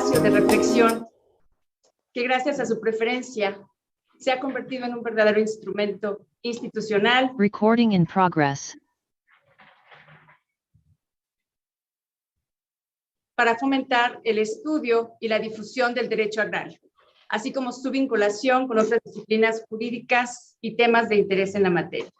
espacio de reflexión que gracias a su preferencia se ha convertido en un verdadero instrumento institucional. Recording in progress. Para fomentar el estudio y la difusión del derecho agrario, así como su vinculación con otras disciplinas jurídicas y temas de interés en la materia.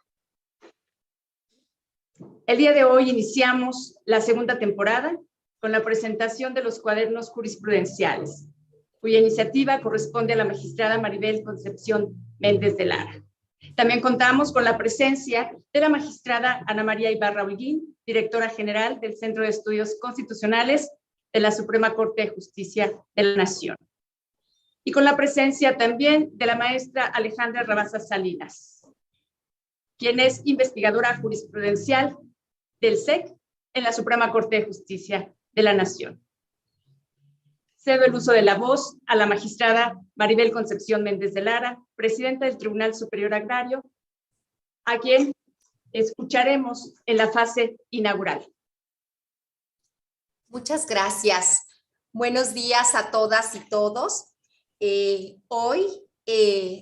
El día de hoy iniciamos la segunda temporada con la presentación de los cuadernos jurisprudenciales, cuya iniciativa corresponde a la magistrada Maribel Concepción Méndez de Lara. También contamos con la presencia de la magistrada Ana María Ibarra Holguín, directora general del Centro de Estudios Constitucionales de la Suprema Corte de Justicia de la Nación. Y con la presencia también de la maestra Alejandra Rabasa Salinas, quien es investigadora jurisprudencial del SEC en la Suprema Corte de Justicia de la Nación. Cedo el uso de la voz a la magistrada Maribel Concepción Méndez de Lara, presidenta del Tribunal Superior Agrario, a quien escucharemos en la fase inaugural. Muchas gracias. Buenos días a todas y todos. Hoy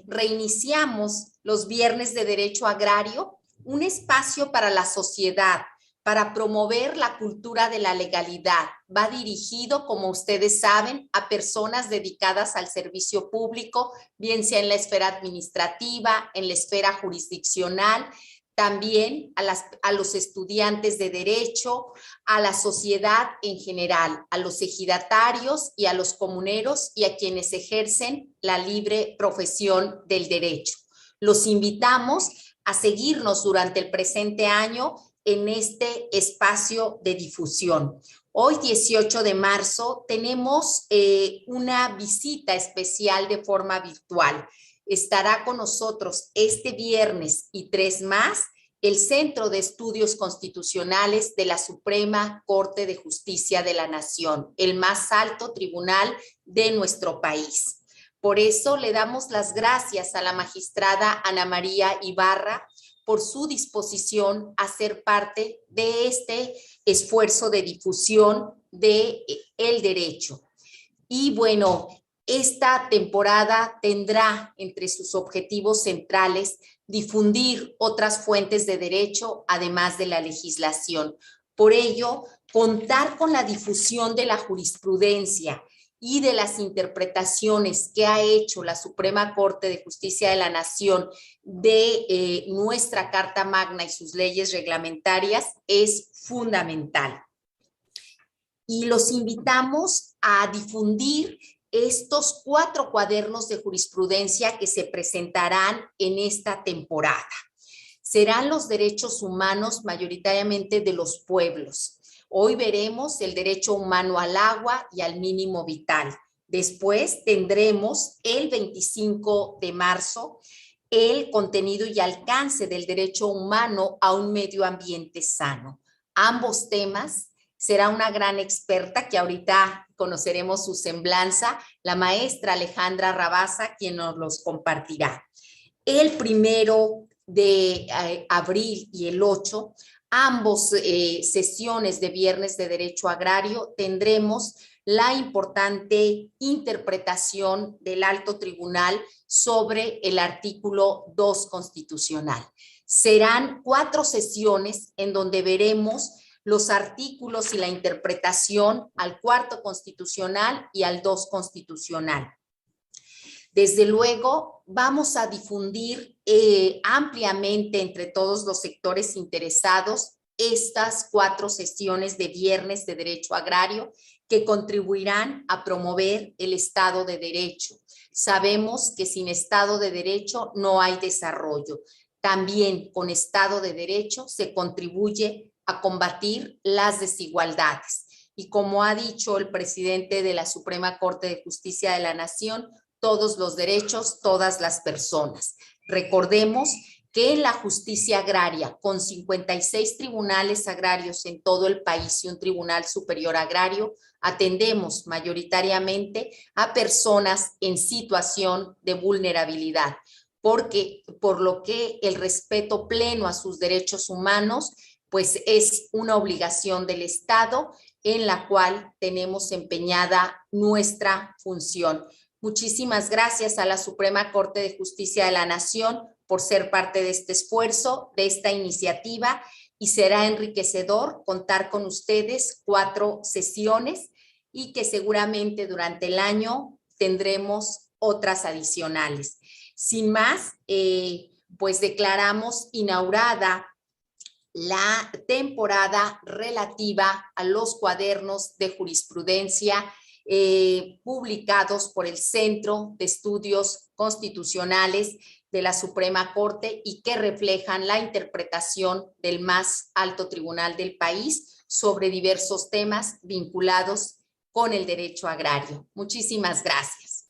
reiniciamos los Viernes de Derecho Agrario, un espacio para la sociedad, para promover la cultura de la legalidad. Va dirigido, como ustedes saben, a personas dedicadas al servicio público, bien sea en la esfera administrativa, en la esfera jurisdiccional, también a los estudiantes de derecho, a la sociedad en general, a los ejidatarios y a los comuneros y a quienes ejercen la libre profesión del derecho. Los invitamos a seguirnos durante el presente año en este espacio de difusión. Hoy, 18 de marzo, tenemos una visita especial de forma virtual. Estará con nosotros este viernes y 3 más el Centro de Estudios Constitucionales de la Suprema Corte de Justicia de la Nación, el más alto tribunal de nuestro país. Por eso le damos las gracias a la magistrada Ana María Ibarra por su disposición a ser parte de este esfuerzo de difusión del derecho. Y bueno, esta temporada tendrá entre sus objetivos centrales difundir otras fuentes de derecho, además de la legislación. Por ello, contar con la difusión de la jurisprudencia y de las interpretaciones que ha hecho la Suprema Corte de Justicia de la Nación de nuestra Carta Magna y sus leyes reglamentarias es fundamental. Y los invitamos a difundir estos 4 cuadernos de jurisprudencia que se presentarán en esta temporada. Serán los derechos humanos mayoritariamente de los pueblos. Hoy veremos el derecho humano al agua y al mínimo vital. Después tendremos el 25 de marzo el contenido y alcance del derecho humano a un medio ambiente sano. Ambos temas será una gran experta que ahorita conoceremos su semblanza, la maestra Alejandra Rabasa, quien nos los compartirá. El 1 de abril y el 8, ambos sesiones de Viernes de Derecho Agrario, tendremos la importante interpretación del Alto Tribunal sobre el artículo 2 constitucional. Serán 4 sesiones en donde veremos los artículos y la interpretación al 4º constitucional y al 2 constitucional. Desde luego, vamos a difundir ampliamente entre todos los sectores interesados estas 4 sesiones de Viernes de Derecho Agrario que contribuirán a promover el Estado de Derecho. Sabemos que sin Estado de Derecho no hay desarrollo. También con Estado de Derecho se contribuye a combatir las desigualdades. Y como ha dicho el presidente de la Suprema Corte de Justicia de la Nación, todos los derechos, todas las personas. Recordemos que en la justicia agraria, con 56 tribunales agrarios en todo el país y un tribunal superior agrario, atendemos mayoritariamente a personas en situación de vulnerabilidad, por lo que el respeto pleno a sus derechos humanos pues es una obligación del Estado en la cual tenemos empeñada nuestra función. Muchísimas gracias a la Suprema Corte de Justicia de la Nación por ser parte de este esfuerzo, de esta iniciativa, y será enriquecedor contar con ustedes 4 sesiones y que seguramente durante el año tendremos otras adicionales. Sin más, pues declaramos inaugurada la temporada relativa a los cuadernos de jurisprudencia publicados por el Centro de Estudios Constitucionales de la Suprema Corte y que reflejan la interpretación del más alto tribunal del país sobre diversos temas vinculados con el derecho agrario. Muchísimas gracias.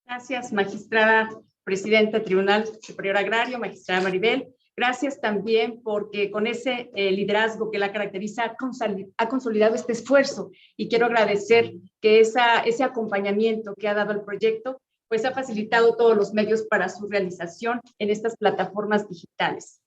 Gracias, magistrada presidenta del Tribunal Superior Agrario, magistrada Maribel. Gracias también porque con ese liderazgo que la caracteriza ha consolidado este esfuerzo, y quiero agradecer que ese acompañamiento que ha dado el proyecto pues ha facilitado todos los medios para su realización en estas plataformas digitales.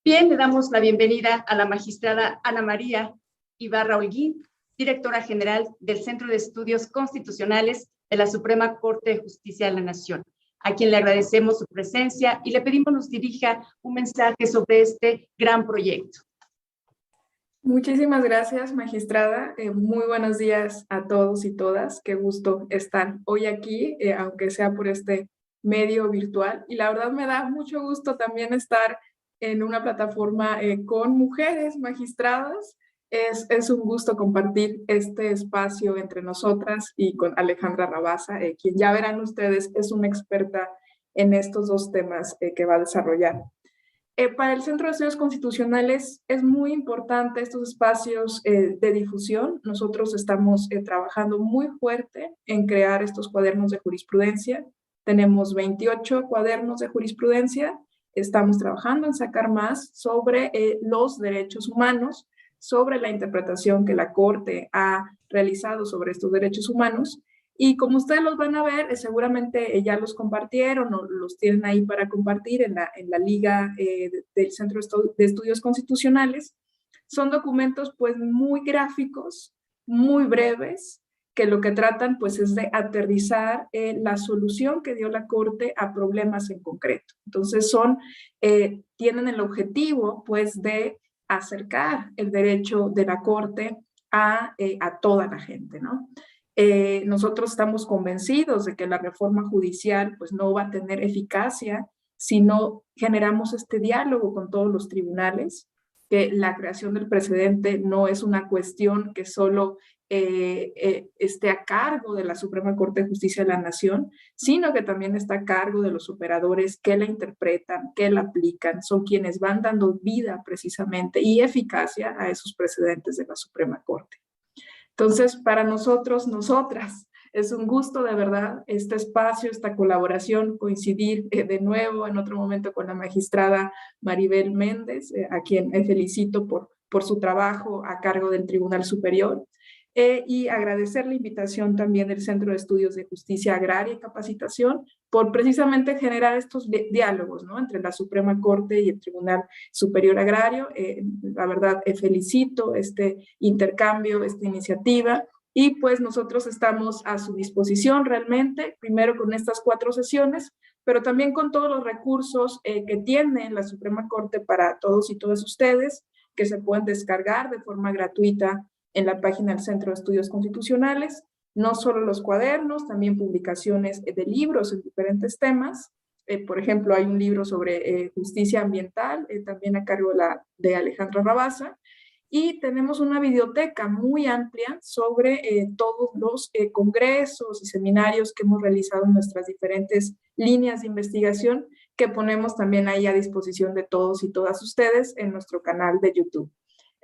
Bien, le damos la bienvenida a la magistrada Ana María Ibarra Holguín, directora general del Centro de Estudios Constitucionales de la Suprema Corte de Justicia de la Nación, a quien le agradecemos su presencia y le pedimos nos dirija un mensaje sobre este gran proyecto. Muchísimas gracias, magistrada. Muy buenos días a todos y todas. Qué gusto estar hoy aquí, aunque sea por este medio virtual. Y la verdad me da mucho gusto también estar en una plataforma con mujeres magistradas. Es un gusto compartir este espacio entre nosotras y con Alejandra Rabasa, quien ya verán ustedes es una experta en estos 2 temas que va a desarrollar. Para el Centro de Estudios Constitucionales es muy importante estos espacios de difusión. Nosotros estamos trabajando muy fuerte en crear estos cuadernos de jurisprudencia. Tenemos 28 cuadernos de jurisprudencia. Estamos trabajando en sacar más sobre los derechos humanos, sobre la interpretación que la Corte ha realizado sobre estos derechos humanos. Y como ustedes los van a ver, seguramente ya los compartieron o los tienen ahí para compartir en la liga del Centro de Estudios Constitucionales. Son documentos pues muy gráficos, muy breves, que lo que tratan pues es de aterrizar la solución que dio la Corte a problemas en concreto. Entonces tienen el objetivo pues de acercar el derecho de la Corte a toda la gente, ¿no? Nosotros estamos convencidos de que la reforma judicial pues no va a tener eficacia si no generamos este diálogo con todos los tribunales, que la creación del precedente no es una cuestión que solo esté a cargo de la Suprema Corte de Justicia de la Nación, sino que también está a cargo de los operadores que la interpretan, que la aplican, son quienes van dando vida precisamente y eficacia a esos precedentes de la Suprema Corte. Entonces, para nosotros, nosotras, es un gusto de verdad este espacio, esta colaboración, coincidir de nuevo en otro momento con la magistrada Maribel Méndez, a quien felicito por su trabajo a cargo del Tribunal Superior, y agradecer la invitación también del Centro de Estudios de Justicia Agraria y Capacitación por precisamente generar estos diálogos, ¿no?, entre la Suprema Corte y el Tribunal Superior Agrario. La verdad, felicito este intercambio, esta iniciativa, y pues nosotros estamos a su disposición realmente, primero con estas 4 sesiones, pero también con todos los recursos que tiene la Suprema Corte para todos y todas ustedes, que se pueden descargar de forma gratuita en la página del Centro de Estudios Constitucionales, no solo los cuadernos, también publicaciones de libros en diferentes temas. Por ejemplo, hay un libro sobre justicia ambiental, también a cargo de Alejandra Rabasa, y tenemos una biblioteca muy amplia sobre todos los congresos y seminarios que hemos realizado en nuestras diferentes líneas de investigación, que ponemos también ahí a disposición de todos y todas ustedes en nuestro canal de YouTube.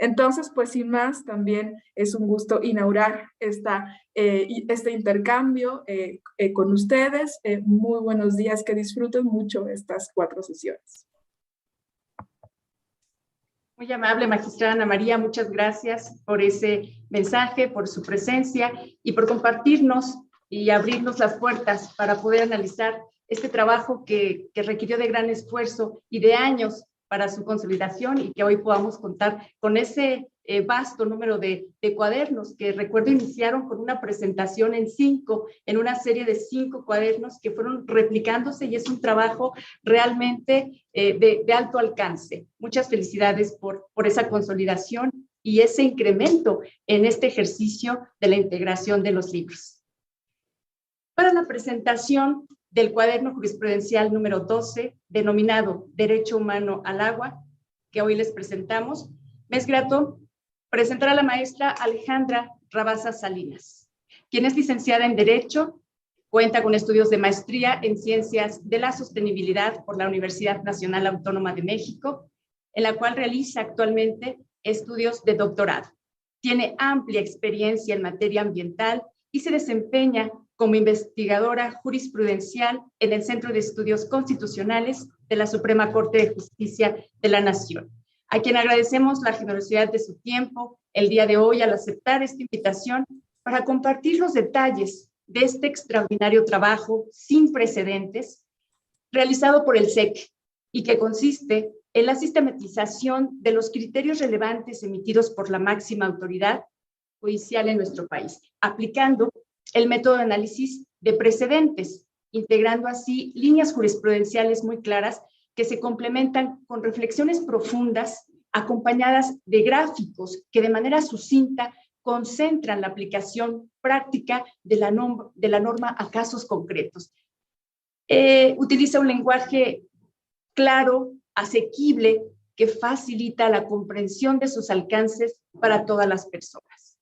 Entonces, pues sin más, también es un gusto inaugurar este intercambio con ustedes. Muy buenos días, que disfruten mucho estas 4 sesiones. Muy amable, magistrada Ana María, muchas gracias por ese mensaje, por su presencia y por compartirnos y abrirnos las puertas para poder analizar este trabajo que requirió de gran esfuerzo y de años para su consolidación y que hoy podamos contar con ese vasto número de cuadernos que recuerdo iniciaron con una presentación en una serie de 5 cuadernos que fueron replicándose y es un trabajo realmente de alto alcance. Muchas felicidades por esa consolidación y ese incremento en este ejercicio de la integración de los libros. Para la presentación del cuaderno jurisprudencial número 12, denominado Derecho Humano al Agua, que hoy les presentamos, me es grato presentar a la maestra Alejandra Rabasa Salinas, quien es licenciada en Derecho, cuenta con estudios de maestría en Ciencias de la Sostenibilidad por la Universidad Nacional Autónoma de México, en la cual realiza actualmente estudios de doctorado. Tiene amplia experiencia en materia ambiental y se desempeña como investigadora jurisprudencial en el Centro de Estudios Constitucionales de la Suprema Corte de Justicia de la Nación, a quien agradecemos la generosidad de su tiempo el día de hoy al aceptar esta invitación para compartir los detalles de este extraordinario trabajo sin precedentes realizado por el SEC y que consiste en la sistematización de los criterios relevantes emitidos por la máxima autoridad judicial en nuestro país, aplicando el método de análisis de precedentes, integrando así líneas jurisprudenciales muy claras que se complementan con reflexiones profundas acompañadas de gráficos que de manera sucinta concentran la aplicación práctica de la norma a casos concretos. Utiliza un lenguaje claro, asequible, que facilita la comprensión de sus alcances para todas las personas.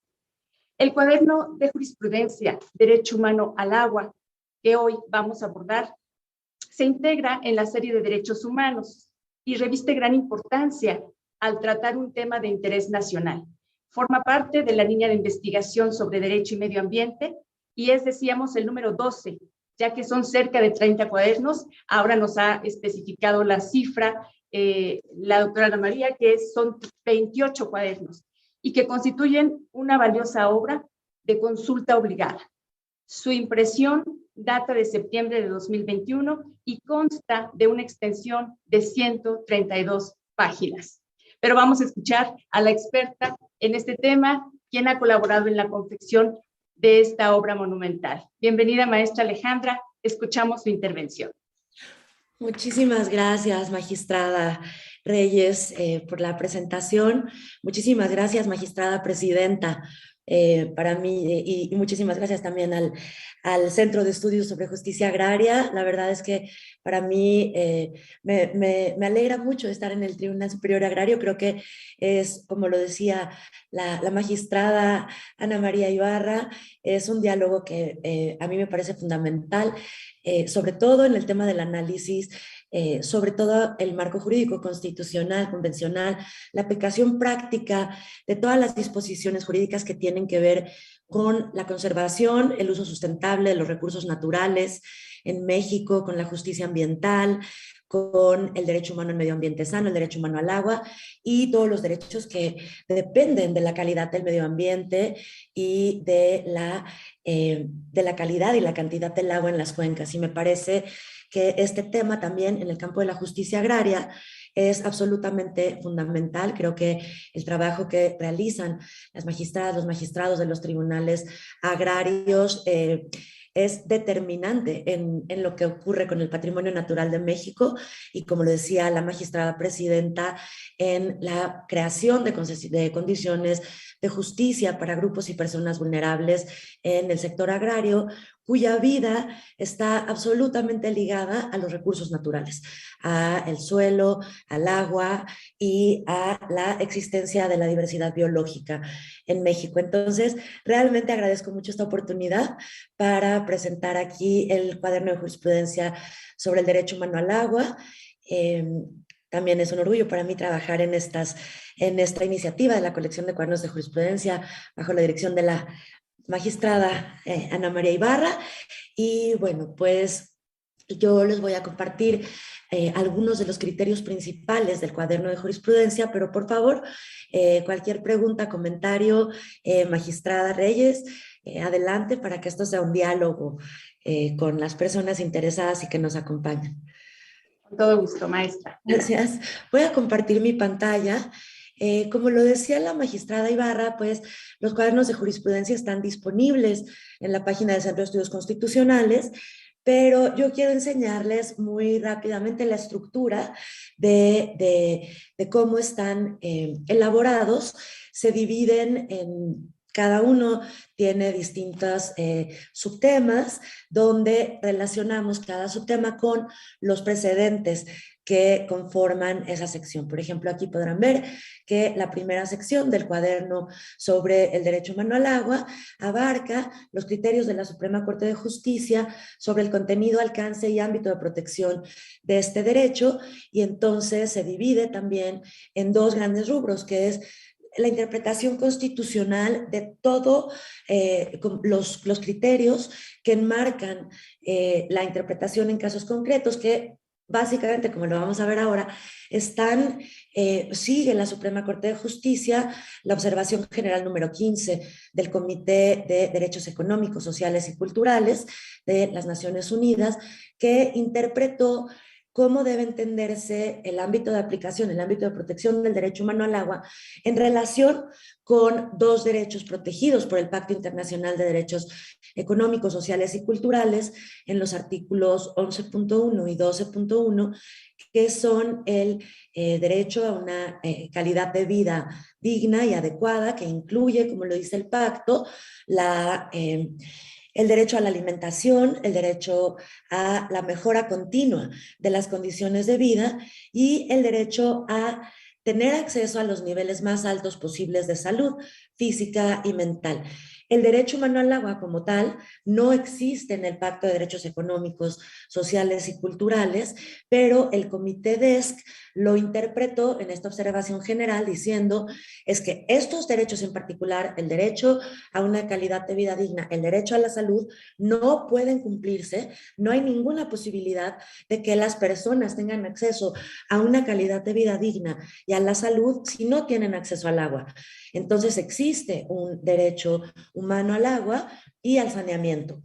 El cuaderno de jurisprudencia Derecho Humano al Agua, que hoy vamos a abordar, se integra en la serie de derechos humanos y reviste gran importancia al tratar un tema de interés nacional. Forma parte de la línea de investigación sobre derecho y medio ambiente y es, decíamos, el número 12, ya que son cerca de 30 cuadernos. Ahora nos ha especificado la cifra la doctora Ana María, que son 28 cuadernos y que constituyen una valiosa obra de consulta obligada. Su impresión data de septiembre de 2021 y consta de una extensión de 132 páginas. Pero vamos a escuchar a la experta en este tema, quien ha colaborado en la confección de esta obra monumental. Bienvenida, maestra Alejandra, escuchamos su intervención. Muchísimas gracias, magistrada Reyes, por la presentación. Muchísimas gracias, magistrada presidenta, para mí, y muchísimas gracias también al Centro de Estudios sobre Justicia Agraria. La verdad es que para mí me alegra mucho estar en el Tribunal Superior Agrario. Creo que es, como lo decía la magistrada Ana María Ibarra, es un diálogo que a mí me parece fundamental, sobre todo en el tema del análisis, sobre todo el marco jurídico constitucional, convencional, la aplicación práctica de todas las disposiciones jurídicas que tienen que ver con la conservación, el uso sustentable de los recursos naturales en México, con la justicia ambiental, con el derecho humano al medio ambiente sano, el derecho humano al agua y todos los derechos que dependen de la calidad del medio ambiente y de la calidad y la cantidad del agua en las cuencas. Y me parece que este tema también en el campo de la justicia agraria es absolutamente fundamental. Creo que el trabajo que realizan las magistradas, los magistrados de los tribunales agrarios es determinante en lo que ocurre con el patrimonio natural de México y, como lo decía la magistrada presidenta, en la creación de condiciones de justicia para grupos y personas vulnerables en el sector agrario, cuya vida está absolutamente ligada a los recursos naturales, al suelo, al agua y a la existencia de la diversidad biológica en México. Entonces, realmente agradezco mucho esta oportunidad para presentar aquí el cuaderno de jurisprudencia sobre el derecho humano al agua. También es un orgullo para mí trabajar en esta iniciativa de la colección de cuadernos de jurisprudencia bajo la dirección de la magistrada Ana María Ibarra. Y bueno, pues yo les voy a compartir algunos de los criterios principales del cuaderno de jurisprudencia, pero por favor, cualquier pregunta, comentario, magistrada Reyes, adelante para que esto sea un diálogo con las personas interesadas y que nos acompañan. Con todo gusto, maestra. Gracias. Voy a compartir mi pantalla. Como lo decía la magistrada Ibarra, pues los cuadernos de jurisprudencia están disponibles en la página del Centro de Estudios Constitucionales, pero yo quiero enseñarles muy rápidamente la estructura de cómo están elaborados. Se dividen en... Cada uno tiene distintos subtemas donde relacionamos cada subtema con los precedentes que conforman esa sección. Por ejemplo, aquí podrán ver que la primera sección del cuaderno sobre el derecho humano al agua abarca los criterios de la Suprema Corte de Justicia sobre el contenido, alcance y ámbito de protección de este derecho, y entonces se divide también en dos grandes rubros, que es la interpretación constitucional de todos los criterios que enmarcan la interpretación en casos concretos, que básicamente, como lo vamos a ver ahora, sigue la Suprema Corte de Justicia la observación general número 15 del Comité de Derechos Económicos, Sociales y Culturales de las Naciones Unidas, que interpretó cómo debe entenderse el ámbito de aplicación, el ámbito de protección del derecho humano al agua en relación con dos derechos protegidos por el Pacto Internacional de Derechos Económicos, Sociales y Culturales en los artículos 11.1 y 12.1, que son el derecho a una calidad de vida digna y adecuada, que incluye, como lo dice el pacto, el derecho a la alimentación, el derecho a la mejora continua de las condiciones de vida y el derecho a tener acceso a los niveles más altos posibles de salud física y mental. El derecho humano al agua como tal no existe en el Pacto de Derechos Económicos, Sociales y Culturales, pero el Comité DESC lo interpretó en esta observación general diciendo es que estos derechos en particular, el derecho a una calidad de vida digna, el derecho a la salud, no pueden cumplirse, no hay ninguna posibilidad de que las personas tengan acceso a una calidad de vida digna y a la salud si no tienen acceso al agua. Entonces existe un derecho humano al agua y al saneamiento.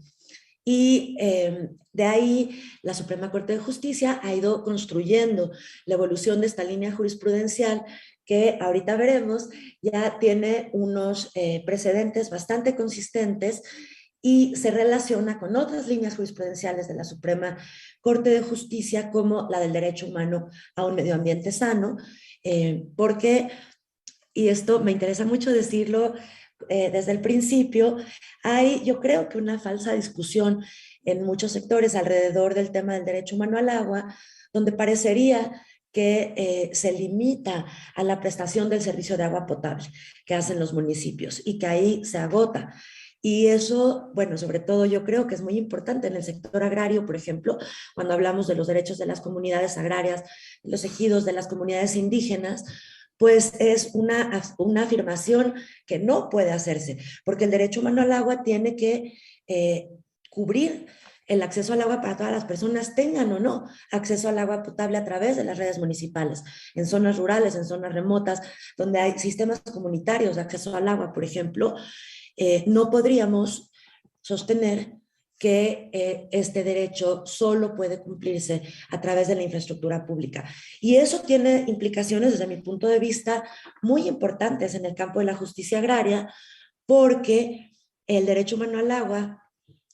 Y de ahí la Suprema Corte de Justicia ha ido construyendo la evolución de esta línea jurisprudencial que ahorita veremos, ya tiene unos precedentes bastante consistentes y se relaciona con otras líneas jurisprudenciales de la Suprema Corte de Justicia como la del derecho humano a un medio ambiente sano, porque, y esto me interesa mucho decirlo desde el principio, hay yo creo que una falsa discusión en muchos sectores alrededor del tema del derecho humano al agua, donde parecería que se limita a la prestación del servicio de agua potable que hacen los municipios y que ahí se agota. Y eso, bueno, sobre todo yo creo que es muy importante en el sector agrario, por ejemplo, cuando hablamos de los derechos de las comunidades agrarias, los ejidos de las comunidades indígenas, pues es una afirmación que no puede hacerse, porque el derecho humano al agua tiene que cubrir el acceso al agua para todas las personas, tengan o no acceso al agua potable a través de las redes municipales, en zonas rurales, en zonas remotas, donde hay sistemas comunitarios de acceso al agua, por ejemplo. No podríamos sostener que este derecho solo puede cumplirse a través de la infraestructura pública. Y eso tiene implicaciones, desde mi punto de vista, muy importantes en el campo de la justicia agraria, porque el derecho humano al agua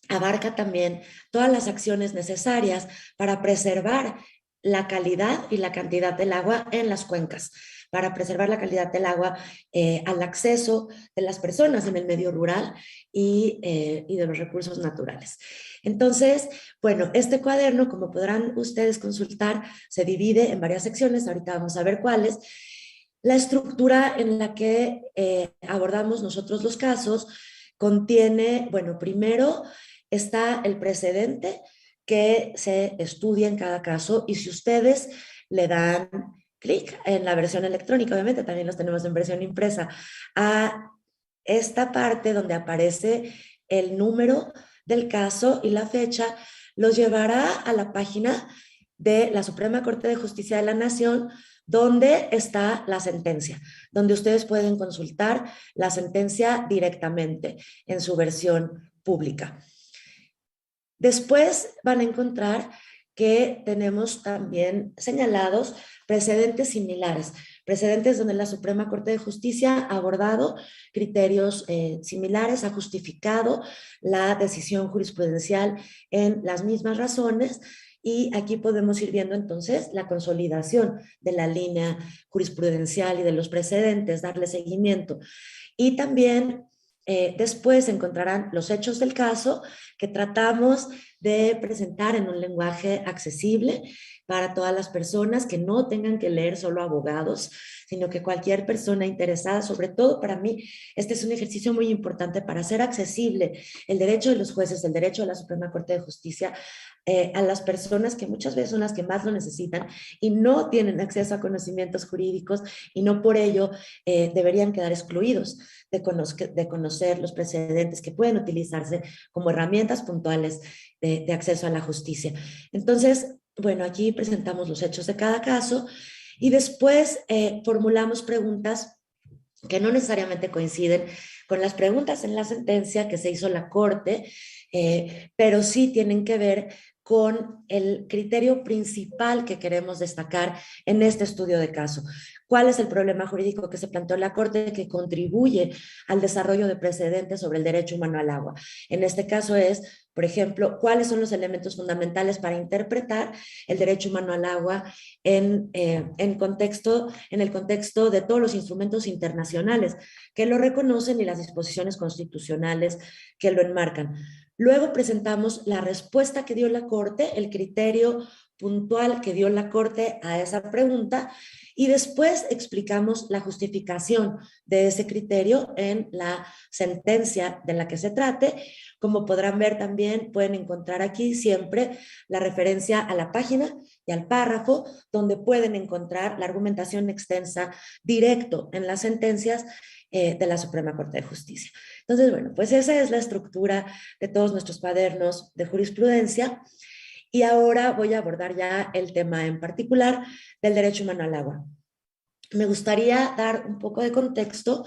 abarca también todas las acciones necesarias para preservar la calidad y la cantidad del agua en las cuencas, para preservar la calidad del agua al acceso de las personas en el medio rural y de los recursos naturales. Entonces, bueno, este cuaderno, como podrán ustedes consultar, se divide en varias secciones, ahorita vamos a ver cuáles. La estructura en la que abordamos nosotros los casos contiene, bueno, primero está el precedente que se estudia en cada caso, y si ustedes le dan clic en la versión electrónica, obviamente también los tenemos en versión impresa, a esta parte donde aparece el número del caso y la fecha, los llevará a la página de la Suprema Corte de Justicia de la Nación, donde está la sentencia, donde ustedes pueden consultar la sentencia directamente en su versión pública. Después van a encontrar que tenemos también señalados precedentes similares, precedentes donde la Suprema Corte de Justicia ha abordado criterios similares, ha justificado la decisión jurisprudencial en las mismas razones, y aquí podemos ir viendo entonces la consolidación de la línea jurisprudencial y de los precedentes, darle seguimiento. Y también después encontrarán los hechos del caso que tratamos de presentar en un lenguaje accesible para todas las personas, que no tengan que leer solo abogados, sino que cualquier persona interesada, sobre todo para mí, este es un ejercicio muy importante para hacer accesible el derecho de los jueces, el derecho de la Suprema Corte de Justicia a las personas que muchas veces son las que más lo necesitan y no tienen acceso a conocimientos jurídicos, y no por ello deberían quedar excluidos de conocer los precedentes que pueden utilizarse como herramientas puntuales de acceso a la justicia. Entonces, bueno, aquí presentamos los hechos de cada caso y después formulamos preguntas que no necesariamente coinciden con las preguntas en la sentencia que se hizo la Corte, pero sí tienen que ver con el criterio principal que queremos destacar en este estudio de caso. ¿Cuál es el problema jurídico que se planteó en la Corte que contribuye al desarrollo de precedentes sobre el derecho humano al agua? En este caso es, por ejemplo, ¿cuáles son los elementos fundamentales para interpretar el derecho humano al agua en el contexto de todos los instrumentos internacionales que lo reconocen y las disposiciones constitucionales que lo enmarcan? Luego presentamos la respuesta que dio la Corte, el criterio puntual que dio la Corte a esa pregunta, y después explicamos la justificación de ese criterio en la sentencia de la que se trate. Como podrán ver, también pueden encontrar aquí siempre la referencia a la página y al párrafo, donde pueden encontrar la argumentación extensa directo en las sentencias de la Suprema Corte de Justicia. Entonces, bueno, pues esa es la estructura de todos nuestros cuadernos de jurisprudencia. Y ahora voy a abordar ya el tema en particular del derecho humano al agua. Me gustaría dar un poco de contexto.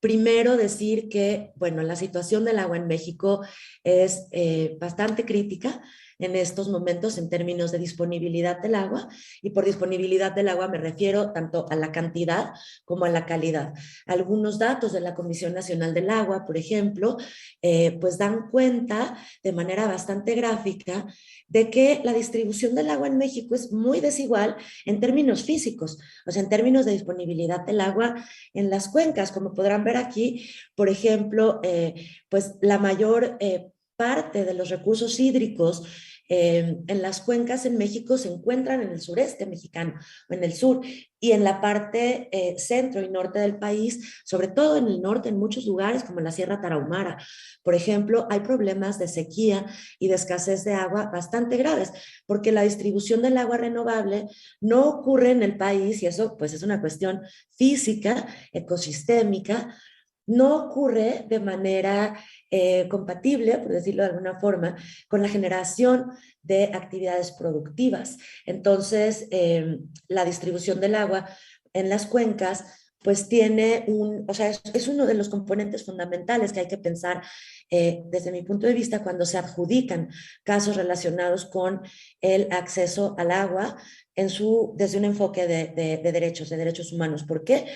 Primero decir que, bueno, la situación del agua en México es bastante crítica en estos momentos en términos de disponibilidad del agua, y por disponibilidad del agua me refiero tanto a la cantidad como a la calidad. Algunos datos de la Comisión Nacional del Agua, por ejemplo, pues dan cuenta de manera bastante gráfica de que la distribución del agua en México es muy desigual en términos físicos, o sea, en términos de disponibilidad del agua en las cuencas. Como podrán ver aquí, por ejemplo, pues la mayor parte de los recursos hídricos en las cuencas en México se encuentran en el sureste mexicano, o en el sur, y en la parte centro y norte del país, sobre todo en el norte, en muchos lugares como la Sierra Tarahumara, por ejemplo, hay problemas de sequía y de escasez de agua bastante graves, porque la distribución del agua renovable no ocurre en el país, y eso pues es una cuestión física, ecosistémica. No ocurre de manera compatible, por decirlo de alguna forma, con la generación de actividades productivas. Entonces, la distribución del agua en las cuencas pues tiene o sea, es uno de los componentes fundamentales que hay que pensar desde mi punto de vista cuando se adjudican casos relacionados con el acceso al agua desde un enfoque de derechos humanos. ¿Por qué?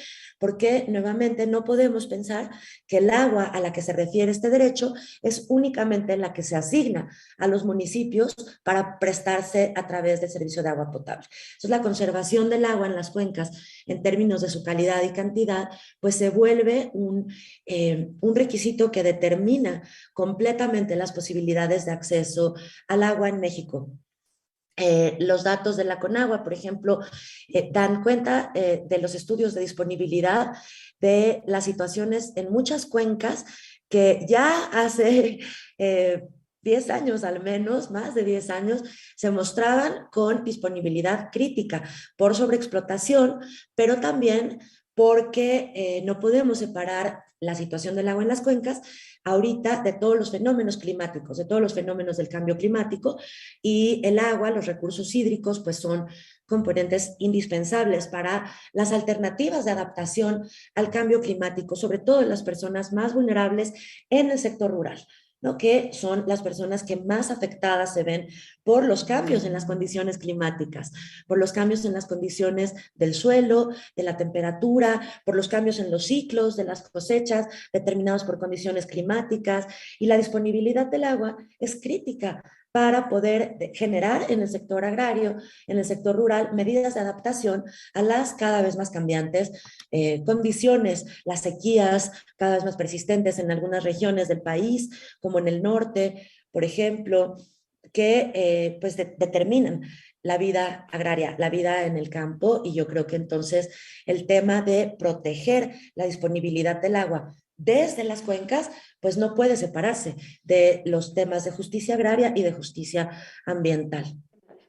Porque nuevamente no podemos pensar que el agua a la que se refiere este derecho es únicamente la que se asigna a los municipios para prestarse a través del servicio de agua potable. Entonces, la conservación del agua en las cuencas en términos de su calidad y cantidad, pues se vuelve un requisito que determina completamente las posibilidades de acceso al agua en México. Los datos de la Conagua, por ejemplo, dan cuenta de los estudios de disponibilidad de las situaciones en muchas cuencas que ya hace 10 años al menos, más de 10 años, se mostraban con disponibilidad crítica por sobreexplotación, pero también porque no podemos separar la situación del agua en las cuencas ahorita de todos los fenómenos climáticos, de todos los fenómenos del cambio climático, y el agua, los recursos hídricos, pues son componentes indispensables para las alternativas de adaptación al cambio climático, sobre todo en las personas más vulnerables en el sector rural. ¿no? Que son las personas que más afectadas se ven por los cambios en las condiciones climáticas, por los cambios en las condiciones del suelo, de la temperatura, por los cambios en los ciclos de las cosechas determinados por condiciones climáticas, y la disponibilidad del agua es crítica para poder generar en el sector agrario, en el sector rural, medidas de adaptación a las cada vez más cambiantes condiciones, las sequías cada vez más persistentes en algunas regiones del país, como en el norte, por ejemplo, que pues determinan la vida agraria, la vida en el campo, y yo creo que entonces el tema de proteger la disponibilidad del agua desde las cuencas, pues no puede separarse de los temas de justicia agraria y de justicia ambiental.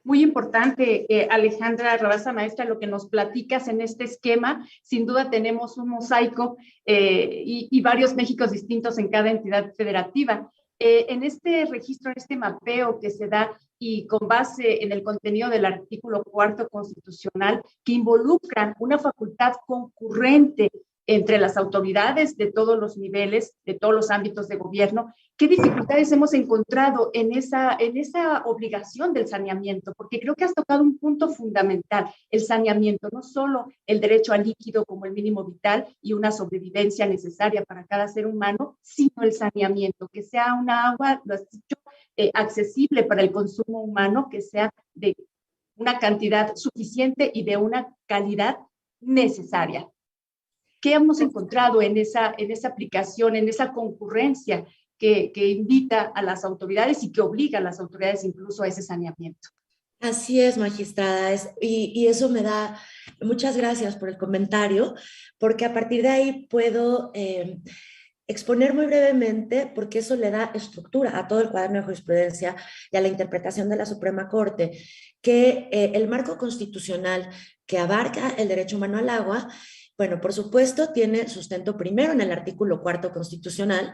Muy importante, Alejandra Rabasa Maestra, lo que nos platicas en este esquema. Sin duda tenemos un mosaico y varios Méxicos distintos en cada entidad federativa. En este registro, en este mapeo que se da y con base en el contenido del artículo 4 constitucional, que involucran una facultad concurrente entre las autoridades de todos los niveles, de todos los ámbitos de gobierno, ¿qué dificultades hemos encontrado en esa obligación del saneamiento? Porque creo que has tocado un punto fundamental, el saneamiento, no solo el derecho al líquido como el mínimo vital y una sobrevivencia necesaria para cada ser humano, sino el saneamiento, que sea una agua, lo has dicho, accesible para el consumo humano, que sea de una cantidad suficiente y de una calidad necesaria. ¿Qué hemos encontrado en esa aplicación, en esa concurrencia que invita a las autoridades y que obliga a las autoridades incluso a ese saneamiento? Así es, magistrada, y eso me da, muchas gracias por el comentario, porque a partir de ahí puedo exponer muy brevemente, porque eso le da estructura a todo el cuaderno de jurisprudencia y a la interpretación de la Suprema Corte, que el marco constitucional que abarca el derecho humano al agua, bueno, por supuesto, tiene sustento primero en el artículo 4 constitucional,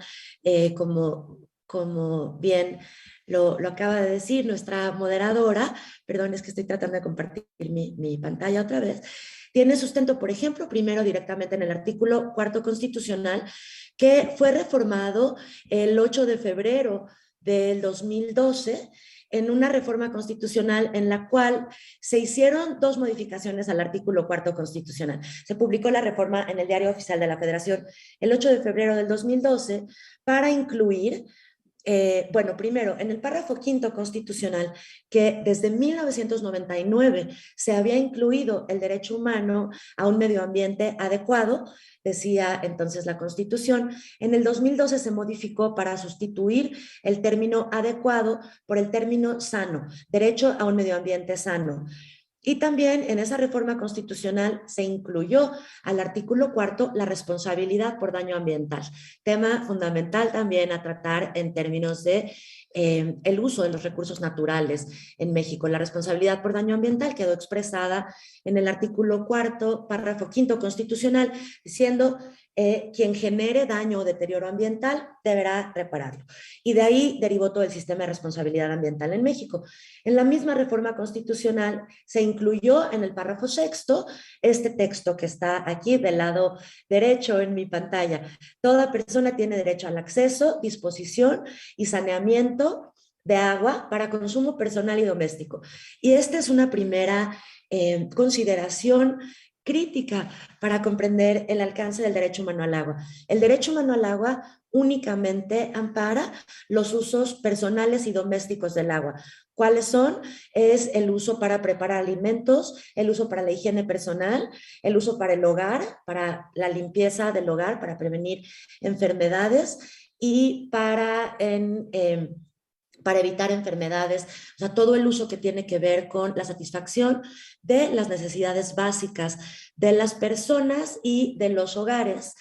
como bien lo acaba de decir nuestra moderadora. Perdón, es que estoy tratando de compartir mi pantalla otra vez. Tiene sustento, por ejemplo, primero directamente en el artículo 4 constitucional, que fue reformado el 8 de febrero del 2012 en una reforma constitucional en la cual se hicieron dos modificaciones al artículo 4 constitucional. Se publicó la reforma en el Diario Oficial de la Federación el 8 de febrero del 2012 para incluir bueno, primero, en el párrafo quinto constitucional, que desde 1999 se había incluido el derecho humano a un medio ambiente adecuado, decía entonces la Constitución. En el 2012 se modificó para sustituir el término adecuado por el término sano, derecho a un medio ambiente sano. Y también en esa reforma constitucional se incluyó al artículo 4 la responsabilidad por daño ambiental, tema fundamental también a tratar en términos de el uso de los recursos naturales en México. La responsabilidad por daño ambiental quedó expresada en el artículo 4, párrafo quinto constitucional, diciendo quien genere daño o deterioro ambiental deberá repararlo. Y de ahí derivó todo el sistema de responsabilidad ambiental en México. En la misma reforma constitucional se incluyó en el párrafo sexto este texto que está aquí del lado derecho en mi pantalla. Toda persona tiene derecho al acceso, disposición y saneamiento de agua para consumo personal y doméstico. Y esta es una primera consideración crítica para comprender el alcance del derecho humano al agua. El derecho humano al agua únicamente ampara los usos personales y domésticos del agua. ¿Cuáles son? Es el uso para preparar alimentos, el uso para la higiene personal, el uso para el hogar, para la limpieza del hogar, para prevenir enfermedades y para evitar enfermedades, o sea, todo el uso que tiene que ver con la satisfacción de las necesidades básicas de las personas y de los hogares.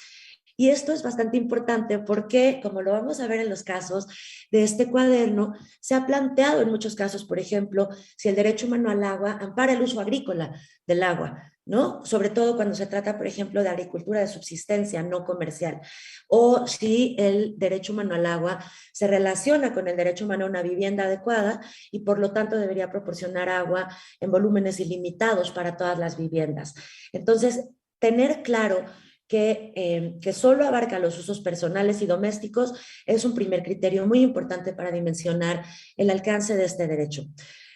Y esto es bastante importante porque, como lo vamos a ver en los casos de este cuaderno, se ha planteado en muchos casos, por ejemplo, si el derecho humano al agua ampara el uso agrícola del agua, ¿no? Sobre todo cuando se trata, por ejemplo, de agricultura de subsistencia, no comercial, o si el derecho humano al agua se relaciona con el derecho humano a una vivienda adecuada y por lo tanto debería proporcionar agua en volúmenes ilimitados para todas las viviendas. Entonces, tener claro que solo abarca los usos personales y domésticos es un primer criterio muy importante para dimensionar el alcance de este derecho.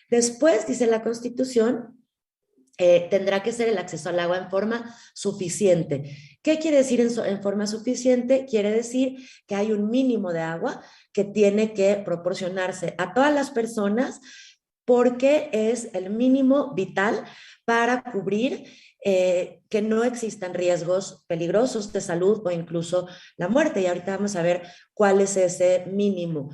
Después, dice la Constitución, tendrá que ser el acceso al agua en forma suficiente. ¿Qué quiere decir en forma suficiente? Quiere decir que hay un mínimo de agua que tiene que proporcionarse a todas las personas porque es el mínimo vital para cubrir que no existan riesgos peligrosos de salud o incluso la muerte. Y ahorita vamos a ver cuál es ese mínimo.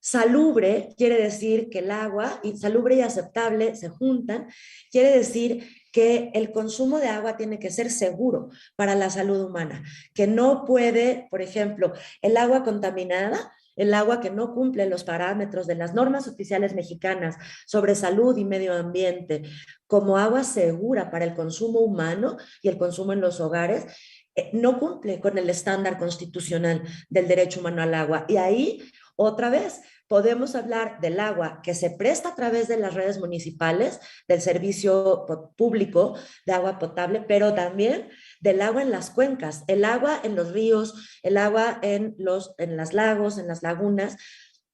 Salubre quiere decir que el agua, y salubre y aceptable se juntan, quiere decir que el consumo de agua tiene que ser seguro para la salud humana, que no puede, por ejemplo, el agua contaminada, el agua que no cumple los parámetros de las normas oficiales mexicanas sobre salud y medio ambiente, como agua segura para el consumo humano y el consumo en los hogares, no cumple con el estándar constitucional del derecho humano al agua. Y ahí, otra vez, podemos hablar del agua que se presta a través de las redes municipales, del servicio público de agua potable, pero también del agua en las cuencas, el agua en los ríos, el agua en los lagos, en las lagunas.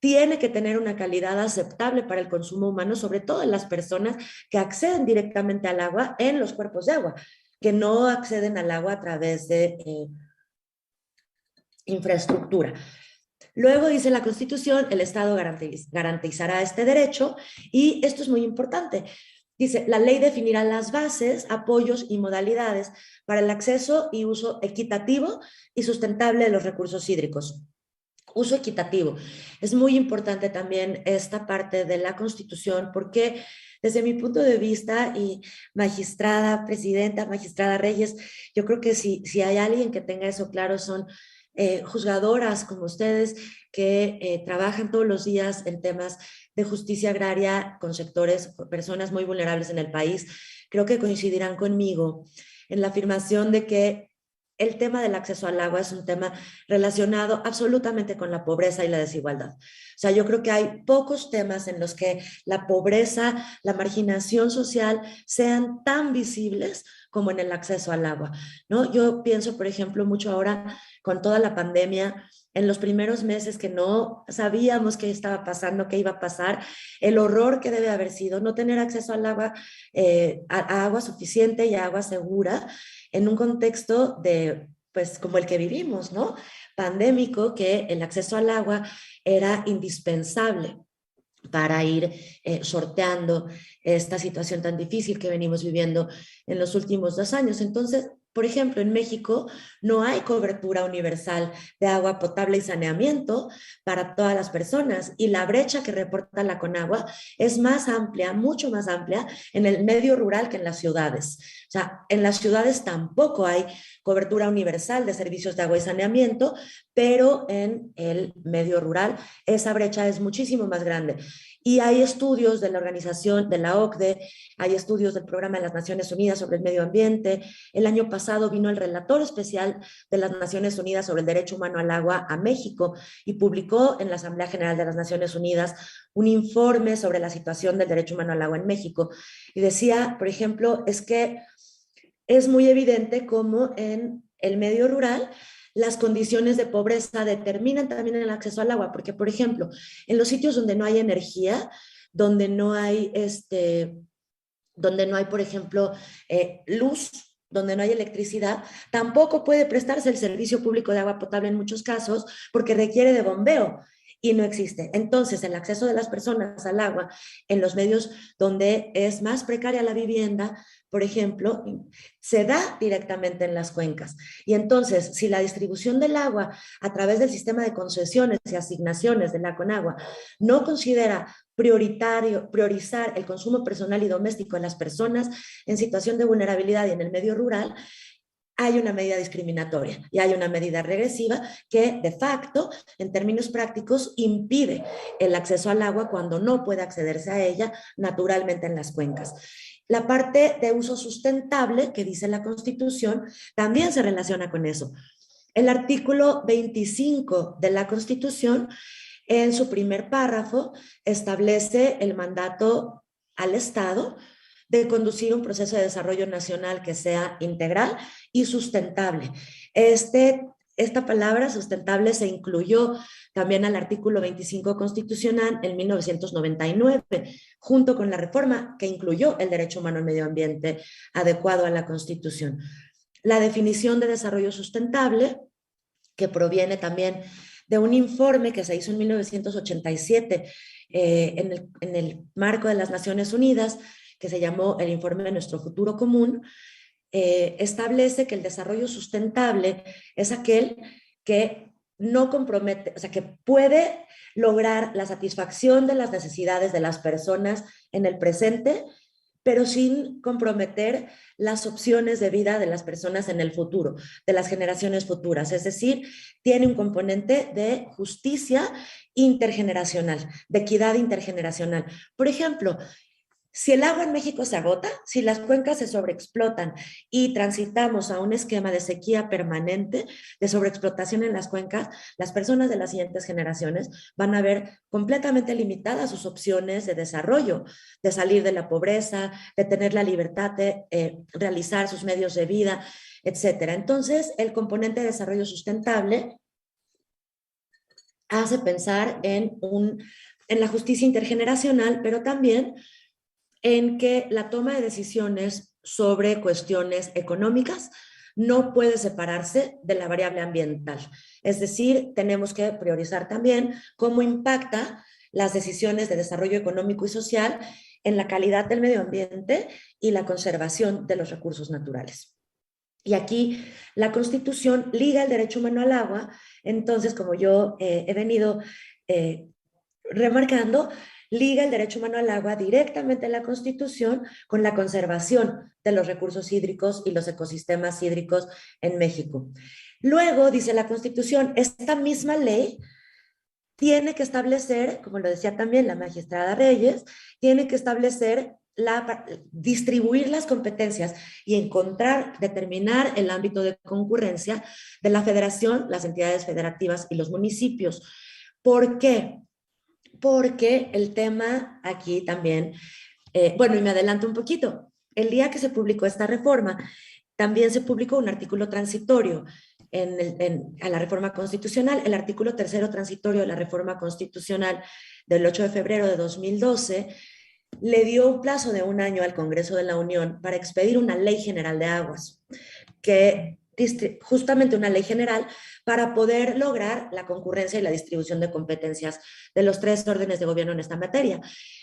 Tiene que tener una calidad aceptable para el consumo humano, sobre todo en las personas que acceden directamente al agua en los cuerpos de agua, que no acceden al agua a través de infraestructura. Luego dice la Constitución, el Estado garantizará este derecho y esto es muy importante. Dice, la ley definirá las bases, apoyos y modalidades para el acceso y uso equitativo y sustentable de los recursos hídricos. Uso equitativo. Es muy importante también esta parte de la Constitución porque desde mi punto de vista, y magistrada, presidenta, magistrada Reyes, yo creo que si hay alguien que tenga eso claro son juzgadoras como ustedes que trabajan todos los días en temas de justicia agraria con sectores, personas muy vulnerables en el país. Creo que coincidirán conmigo en la afirmación de que el tema del acceso al agua es un tema relacionado absolutamente con la pobreza y la desigualdad. O sea, yo creo que hay pocos temas en los que la pobreza, la marginación social sean tan visibles como en el acceso al agua, ¿no? Yo pienso, por ejemplo, mucho ahora con toda la pandemia, en los primeros meses que no sabíamos qué estaba pasando, qué iba a pasar, el horror que debe haber sido no tener acceso al agua, a agua suficiente y a agua segura en un contexto de, pues, como el que vivimos, ¿no? Pandémico, que el acceso al agua era indispensable para ir sorteando esta situación tan difícil que venimos viviendo en los últimos 2 años. Entonces, por ejemplo, en México no hay cobertura universal de agua potable y saneamiento para todas las personas y la brecha que reporta la Conagua es más amplia, mucho más amplia en el medio rural que en las ciudades. O sea, en las ciudades tampoco hay cobertura universal de servicios de agua y saneamiento, pero en el medio rural esa brecha es muchísimo más grande. Y hay estudios de la organización, de la OCDE, hay estudios del Programa de las Naciones Unidas sobre el Medio Ambiente. El año pasado vino el relator especial de las Naciones Unidas sobre el Derecho Humano al Agua a México y publicó en la Asamblea General de las Naciones Unidas un informe sobre la situación del derecho humano al agua en México. Y decía, por ejemplo, es que es muy evidente cómo en el medio rural las condiciones de pobreza determinan también el acceso al agua, porque, por ejemplo, en los sitios donde no hay energía, donde no hay, por ejemplo, luz, donde no hay electricidad, tampoco puede prestarse el servicio público de agua potable en muchos casos porque requiere de bombeo y no existe. Entonces, el acceso de las personas al agua en los medios donde es más precaria la vivienda, por ejemplo, se da directamente en las cuencas. Y entonces, si la distribución del agua a través del sistema de concesiones y asignaciones de la Conagua no considera priorizar el consumo personal y doméstico de las personas en situación de vulnerabilidad y en el medio rural, hay una medida discriminatoria y hay una medida regresiva que de facto, en términos prácticos, impide el acceso al agua cuando no puede accederse a ella naturalmente en las cuencas. La parte de uso sustentable que dice la Constitución también se relaciona con eso. El artículo 25 de la Constitución, en su primer párrafo, establece el mandato al Estado de conducir un proceso de desarrollo nacional que sea integral y sustentable. Esta palabra sustentable se incluyó también al artículo 25 constitucional en 1999, junto con la reforma que incluyó el derecho humano al medio ambiente adecuado a la Constitución. La definición de desarrollo sustentable, que proviene también de un informe que se hizo en 1987 en el marco de las Naciones Unidas, que se llamó el informe de Nuestro Futuro Común, establece que el desarrollo sustentable es aquel que no compromete, o sea, que puede lograr la satisfacción de las necesidades de las personas en el presente, pero sin comprometer las opciones de vida de las personas en el futuro, de las generaciones futuras. Es decir, tiene un componente de justicia intergeneracional, de equidad intergeneracional. Por ejemplo, si el agua en México se agota, si las cuencas se sobreexplotan y transitamos a un esquema de sequía permanente, de sobreexplotación en las cuencas, las personas de las siguientes generaciones van a ver completamente limitadas sus opciones de desarrollo, de salir de la pobreza, de tener la libertad de realizar sus medios de vida, etc. Entonces, el componente de desarrollo sustentable hace pensar en la justicia intergeneracional, pero también en que la toma de decisiones sobre cuestiones económicas no puede separarse de la variable ambiental. Es decir, tenemos que priorizar también cómo impacta las decisiones de desarrollo económico y social en la calidad del medio ambiente y la conservación de los recursos naturales. Y aquí la Constitución liga el derecho humano al agua. Entonces, como yo he venido remarcando, liga el derecho humano al agua directamente en la Constitución con la conservación de los recursos hídricos y los ecosistemas hídricos en México. Luego, dice la Constitución, esta misma ley tiene que establecer, como lo decía también la magistrada Reyes, tiene que establecer distribuir las competencias y determinar el ámbito de concurrencia de la federación, las entidades federativas y los municipios. ¿Por qué? Porque el tema aquí también, bueno, y me adelanto un poquito, el día que se publicó esta reforma, también se publicó un artículo transitorio a la reforma constitucional, el artículo 3º transitorio de la reforma constitucional del 8 de febrero de 2012, le dio un plazo de 1 año al Congreso de la Unión para expedir una ley general de aguas, justamente una ley general para poder lograr la concurrencia y la distribución de competencias de los 3 órdenes de gobierno en esta materia.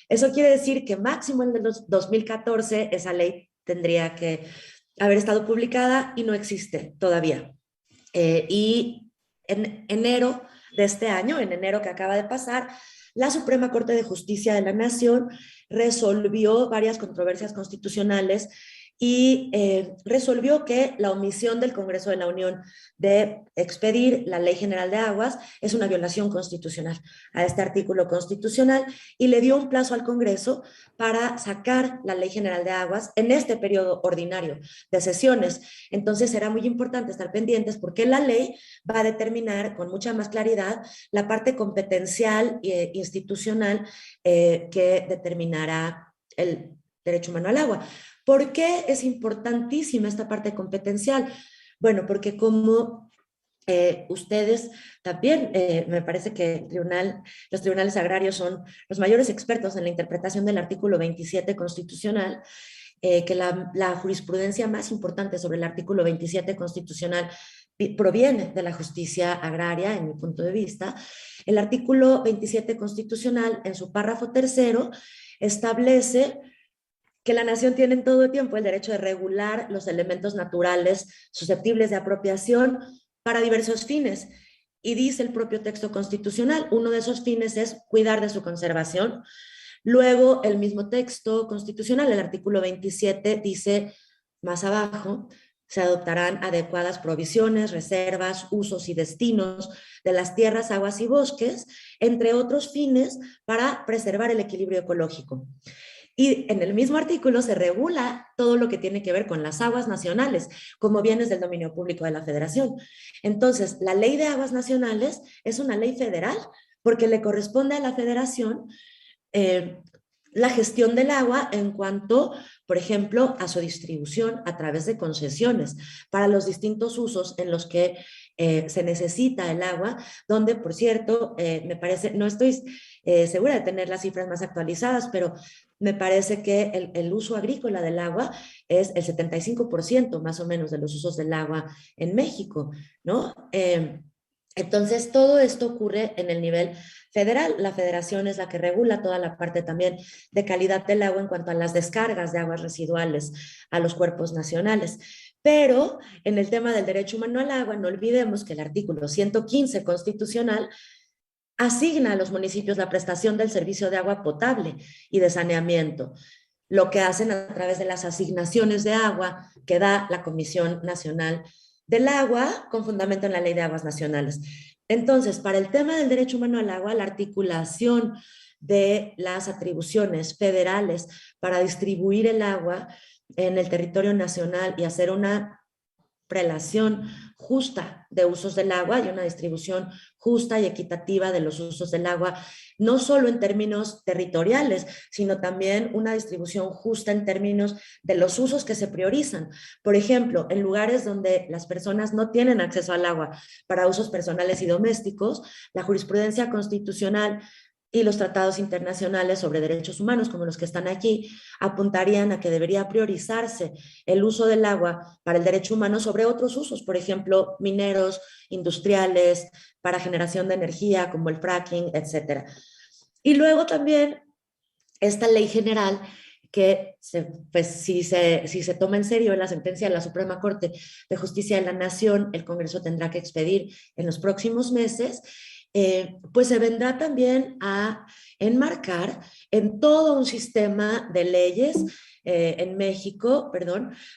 Eso quiere decir que máximo en el 2014 esa ley tendría que haber estado publicada y no existe todavía. Y en enero de este año, en enero que acaba de pasar, la Suprema Corte de Justicia de la Nación resolvió varias controversias constitucionales y resolvió que la omisión del Congreso de la Unión de expedir la Ley General de Aguas es una violación constitucional a este artículo constitucional y le dio un plazo al Congreso para sacar la Ley General de Aguas en este periodo ordinario de sesiones. Entonces será muy importante estar pendientes porque la ley va a determinar con mucha más claridad la parte competencial e institucional que determinará el derecho humano al agua. ¿Por qué es importantísima esta parte competencial? Bueno, porque como ustedes también, me parece que los tribunales agrarios son los mayores expertos en la interpretación del artículo 27 constitucional, que la jurisprudencia más importante sobre el artículo 27 constitucional proviene de la justicia agraria, en mi punto de vista. El artículo 27 constitucional, en su párrafo 3º, establece que la nación tiene en todo tiempo el derecho de regular los elementos naturales susceptibles de apropiación para diversos fines. Y dice el propio texto constitucional, uno de esos fines es cuidar de su conservación. Luego, el mismo texto constitucional, el artículo 27, dice más abajo, se adoptarán adecuadas provisiones, reservas, usos y destinos de las tierras, aguas y bosques, entre otros fines, para preservar el equilibrio ecológico. Y en el mismo artículo se regula todo lo que tiene que ver con las aguas nacionales como bienes del dominio público de la Federación. Entonces, la Ley de Aguas Nacionales es una ley federal porque le corresponde a la Federación la gestión del agua en cuanto, por ejemplo, a su distribución a través de concesiones para los distintos usos en los que se necesita el agua, donde, por cierto, me parece, no estoy segura de tener las cifras más actualizadas, pero me parece que el uso agrícola del agua es el 75% más o menos de los usos del agua en México, ¿no? Entonces, todo esto ocurre en el nivel federal. La federación es la que regula toda la parte también de calidad del agua en cuanto a las descargas de aguas residuales a los cuerpos nacionales. Pero en el tema del derecho humano al agua, no olvidemos que el artículo 115 constitucional asigna a los municipios la prestación del servicio de agua potable y de saneamiento, lo que hacen a través de las asignaciones de agua que da la Comisión Nacional del Agua con fundamento en la Ley de Aguas Nacionales. Entonces, para el tema del derecho humano al agua, la articulación de las atribuciones federales para distribuir el agua en el territorio nacional y hacer una prelación justa de usos del agua y una distribución justa y equitativa de los usos del agua, no solo en términos territoriales, sino también una distribución justa en términos de los usos que se priorizan. Por ejemplo, en lugares donde las personas no tienen acceso al agua para usos personales y domésticos, la jurisprudencia constitucional y los tratados internacionales sobre derechos humanos, como los que están aquí, apuntarían a que debería priorizarse el uso del agua para el derecho humano sobre otros usos, por ejemplo, mineros, industriales, para generación de energía, como el fracking, etc. Y luego también esta ley general que pues, si se toma en serio la sentencia de la Suprema Corte de Justicia de la Nación, el Congreso tendrá que expedir en los próximos meses, pues se vendrá también a enmarcar en todo un sistema de leyes en México,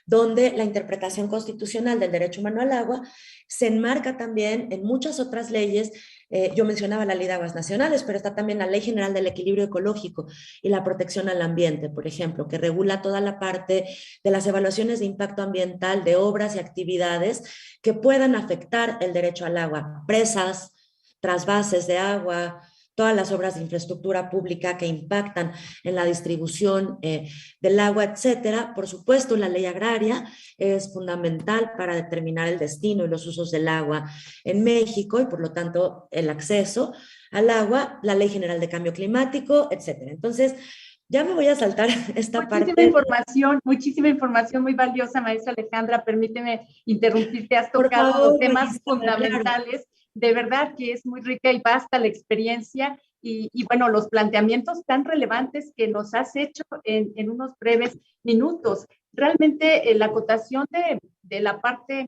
donde la interpretación constitucional del derecho humano al agua se enmarca también en muchas otras leyes. Yo mencionaba la Ley de Aguas Nacionales, pero está también la Ley General del Equilibrio Ecológico y la Protección al Ambiente, por ejemplo, que regula toda la parte de las evaluaciones de impacto ambiental de obras y actividades que puedan afectar el derecho al agua, presas, trasvases de agua, todas las obras de infraestructura pública que impactan en la distribución del agua, etcétera. Por supuesto, la ley agraria es fundamental para determinar el destino y los usos del agua en México y, por lo tanto, el acceso al agua, la Ley General de Cambio Climático, etcétera. Entonces, ya me voy a saltar esta parte. Muchísima información muy valiosa, maestra Alejandra. Permíteme interrumpirte, has Por tocado favor, temas fundamentales. fundamentales. De verdad que es muy rica y vasta la experiencia y bueno, los planteamientos tan relevantes que nos has hecho en unos breves minutos. Realmente la acotación de la parte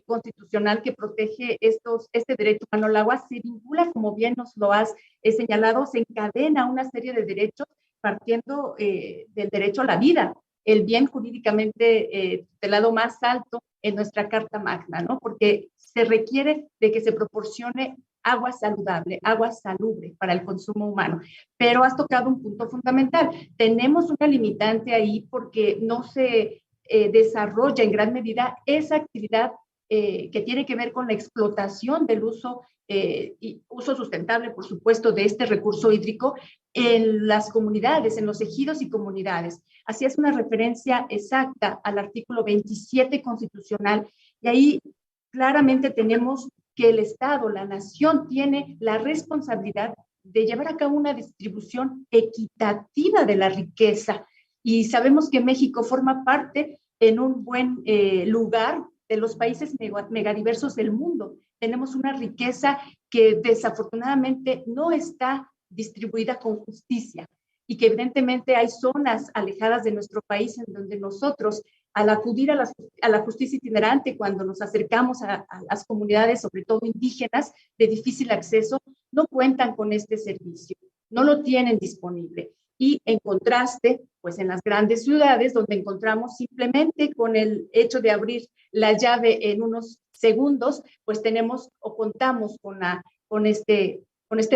constitucional que protege este derecho humano al agua se vincula, como bien nos lo has señalado, se encadena una serie de derechos partiendo del derecho a la vida, el bien jurídicamente tutelado más alto en nuestra Carta Magna, ¿no? Porque se requiere de que se proporcione agua saludable, agua salubre para el consumo humano. Pero has tocado un punto fundamental. Tenemos una limitante ahí porque no se desarrolla en gran medida esa actividad que tiene que ver con la explotación del uso y uso sustentable, por supuesto, de este recurso hídrico en las comunidades, en los ejidos y comunidades. Así es una referencia exacta al artículo 27 constitucional y ahí claramente tenemos que el Estado, la nación, tiene la responsabilidad de llevar a cabo una distribución equitativa de la riqueza. Y sabemos que México forma parte en un buen lugar de los países megadiversos del mundo. Tenemos una riqueza que desafortunadamente no está distribuida con justicia y que evidentemente hay zonas alejadas de nuestro país en donde nosotros, al acudir a la justicia itinerante, cuando nos acercamos a las comunidades, sobre todo indígenas, de difícil acceso, no cuentan con este servicio, no lo tienen disponible. Y en contraste, pues en las grandes ciudades, donde encontramos simplemente con el hecho de abrir la llave en unos segundos, pues tenemos o contamos con este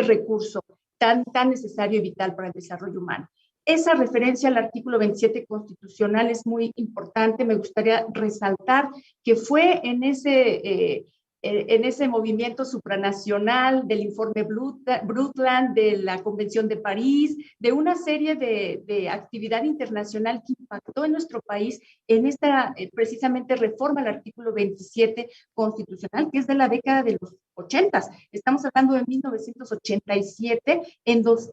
recurso tan necesario y vital para el desarrollo humano. Esa referencia al artículo 27 constitucional es muy importante. Me gustaría resaltar que fue en ese en ese movimiento supranacional del informe Brundtland, de la Convención de París, de una serie de actividad internacional que impactó en nuestro país en esta precisamente reforma al artículo 27 constitucional, que es de la década de los 80. Estamos hablando de 1987,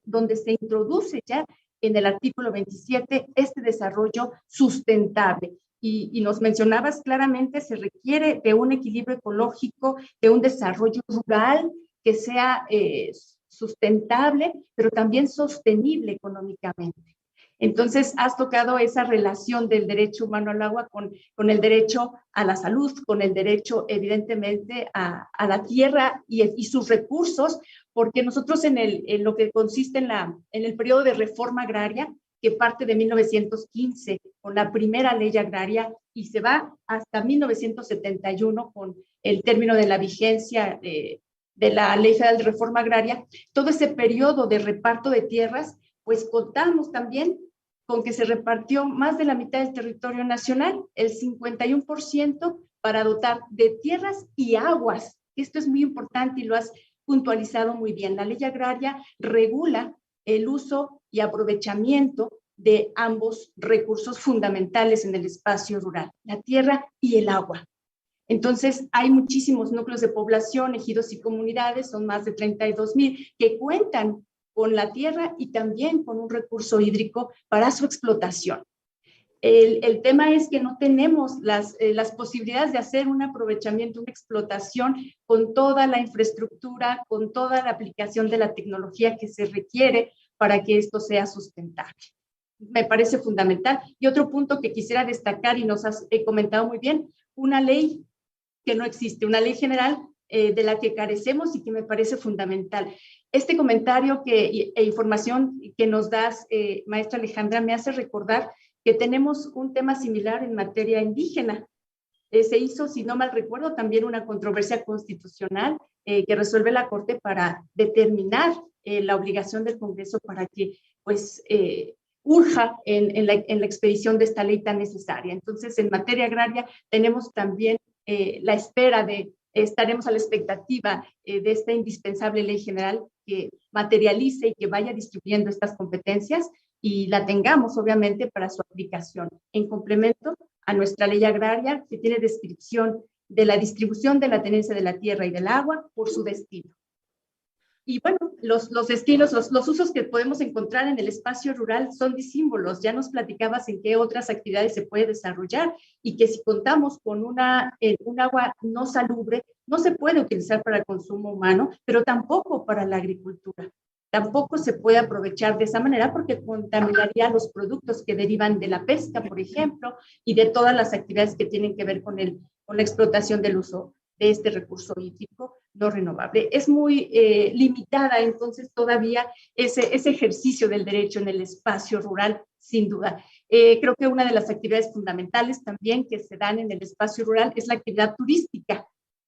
donde se introduce ya en el artículo 27 este desarrollo sustentable. Y nos mencionabas claramente, se requiere de un equilibrio ecológico, de un desarrollo rural que sea sustentable, pero también sostenible económicamente. Entonces, has tocado esa relación del derecho humano al agua con el derecho a la salud, con el derecho, evidentemente, a la tierra y sus recursos, porque nosotros en lo que consiste en el periodo de reforma agraria, que parte de 1915 con la primera ley agraria y se va hasta 1971 con el término de la vigencia de la Ley Federal de Reforma Agraria. Todo ese periodo de reparto de tierras, pues contamos también con que se repartió más de la mitad del territorio nacional, el 51%, para dotar de tierras y aguas. Esto es muy importante y lo has puntualizado muy bien. La ley agraria regula el uso y aprovechamiento de ambos recursos fundamentales en el espacio rural, la tierra y el agua. Entonces, hay muchísimos núcleos de población, ejidos y comunidades, son más de 32,000, que cuentan con la tierra y también con un recurso hídrico para su explotación. El tema es que no tenemos las posibilidades de hacer un aprovechamiento, una explotación con toda la infraestructura, con toda la aplicación de la tecnología que se requiere para que esto sea sustentable. Me parece fundamental. Y otro punto que quisiera destacar, y nos has comentado muy bien, una ley que no existe, una ley general de la que carecemos y que me parece fundamental. Este comentario e información que nos das, maestra Alejandra, me hace recordar que tenemos un tema similar en materia indígena. Se hizo, si no mal recuerdo, también una controversia constitucional que resuelve la Corte para determinar la obligación del Congreso para que, pues, urja en la expedición de esta ley tan necesaria. Entonces, en materia agraria tenemos también la espera estaremos a la expectativa de esta indispensable ley general que materialice y que vaya distribuyendo estas competencias y la tengamos, obviamente, para su aplicación, en complemento a nuestra ley agraria, que tiene descripción de la distribución de la tenencia de la tierra y del agua por su destino. Y bueno, los destinos, los usos que podemos encontrar en el espacio rural son disímbolos. Ya nos platicabas en qué otras actividades se puede desarrollar y que si contamos con un agua no salubre, no se puede utilizar para el consumo humano, pero tampoco para la agricultura. Tampoco se puede aprovechar de esa manera porque contaminaría los productos que derivan de la pesca, por ejemplo, y de todas las actividades que tienen que ver con la explotación del uso de este recurso hídrico no renovable. Es muy limitada entonces todavía ese ejercicio del derecho en el espacio rural, sin duda. Creo que una de las actividades fundamentales también que se dan en el espacio rural es la actividad turística.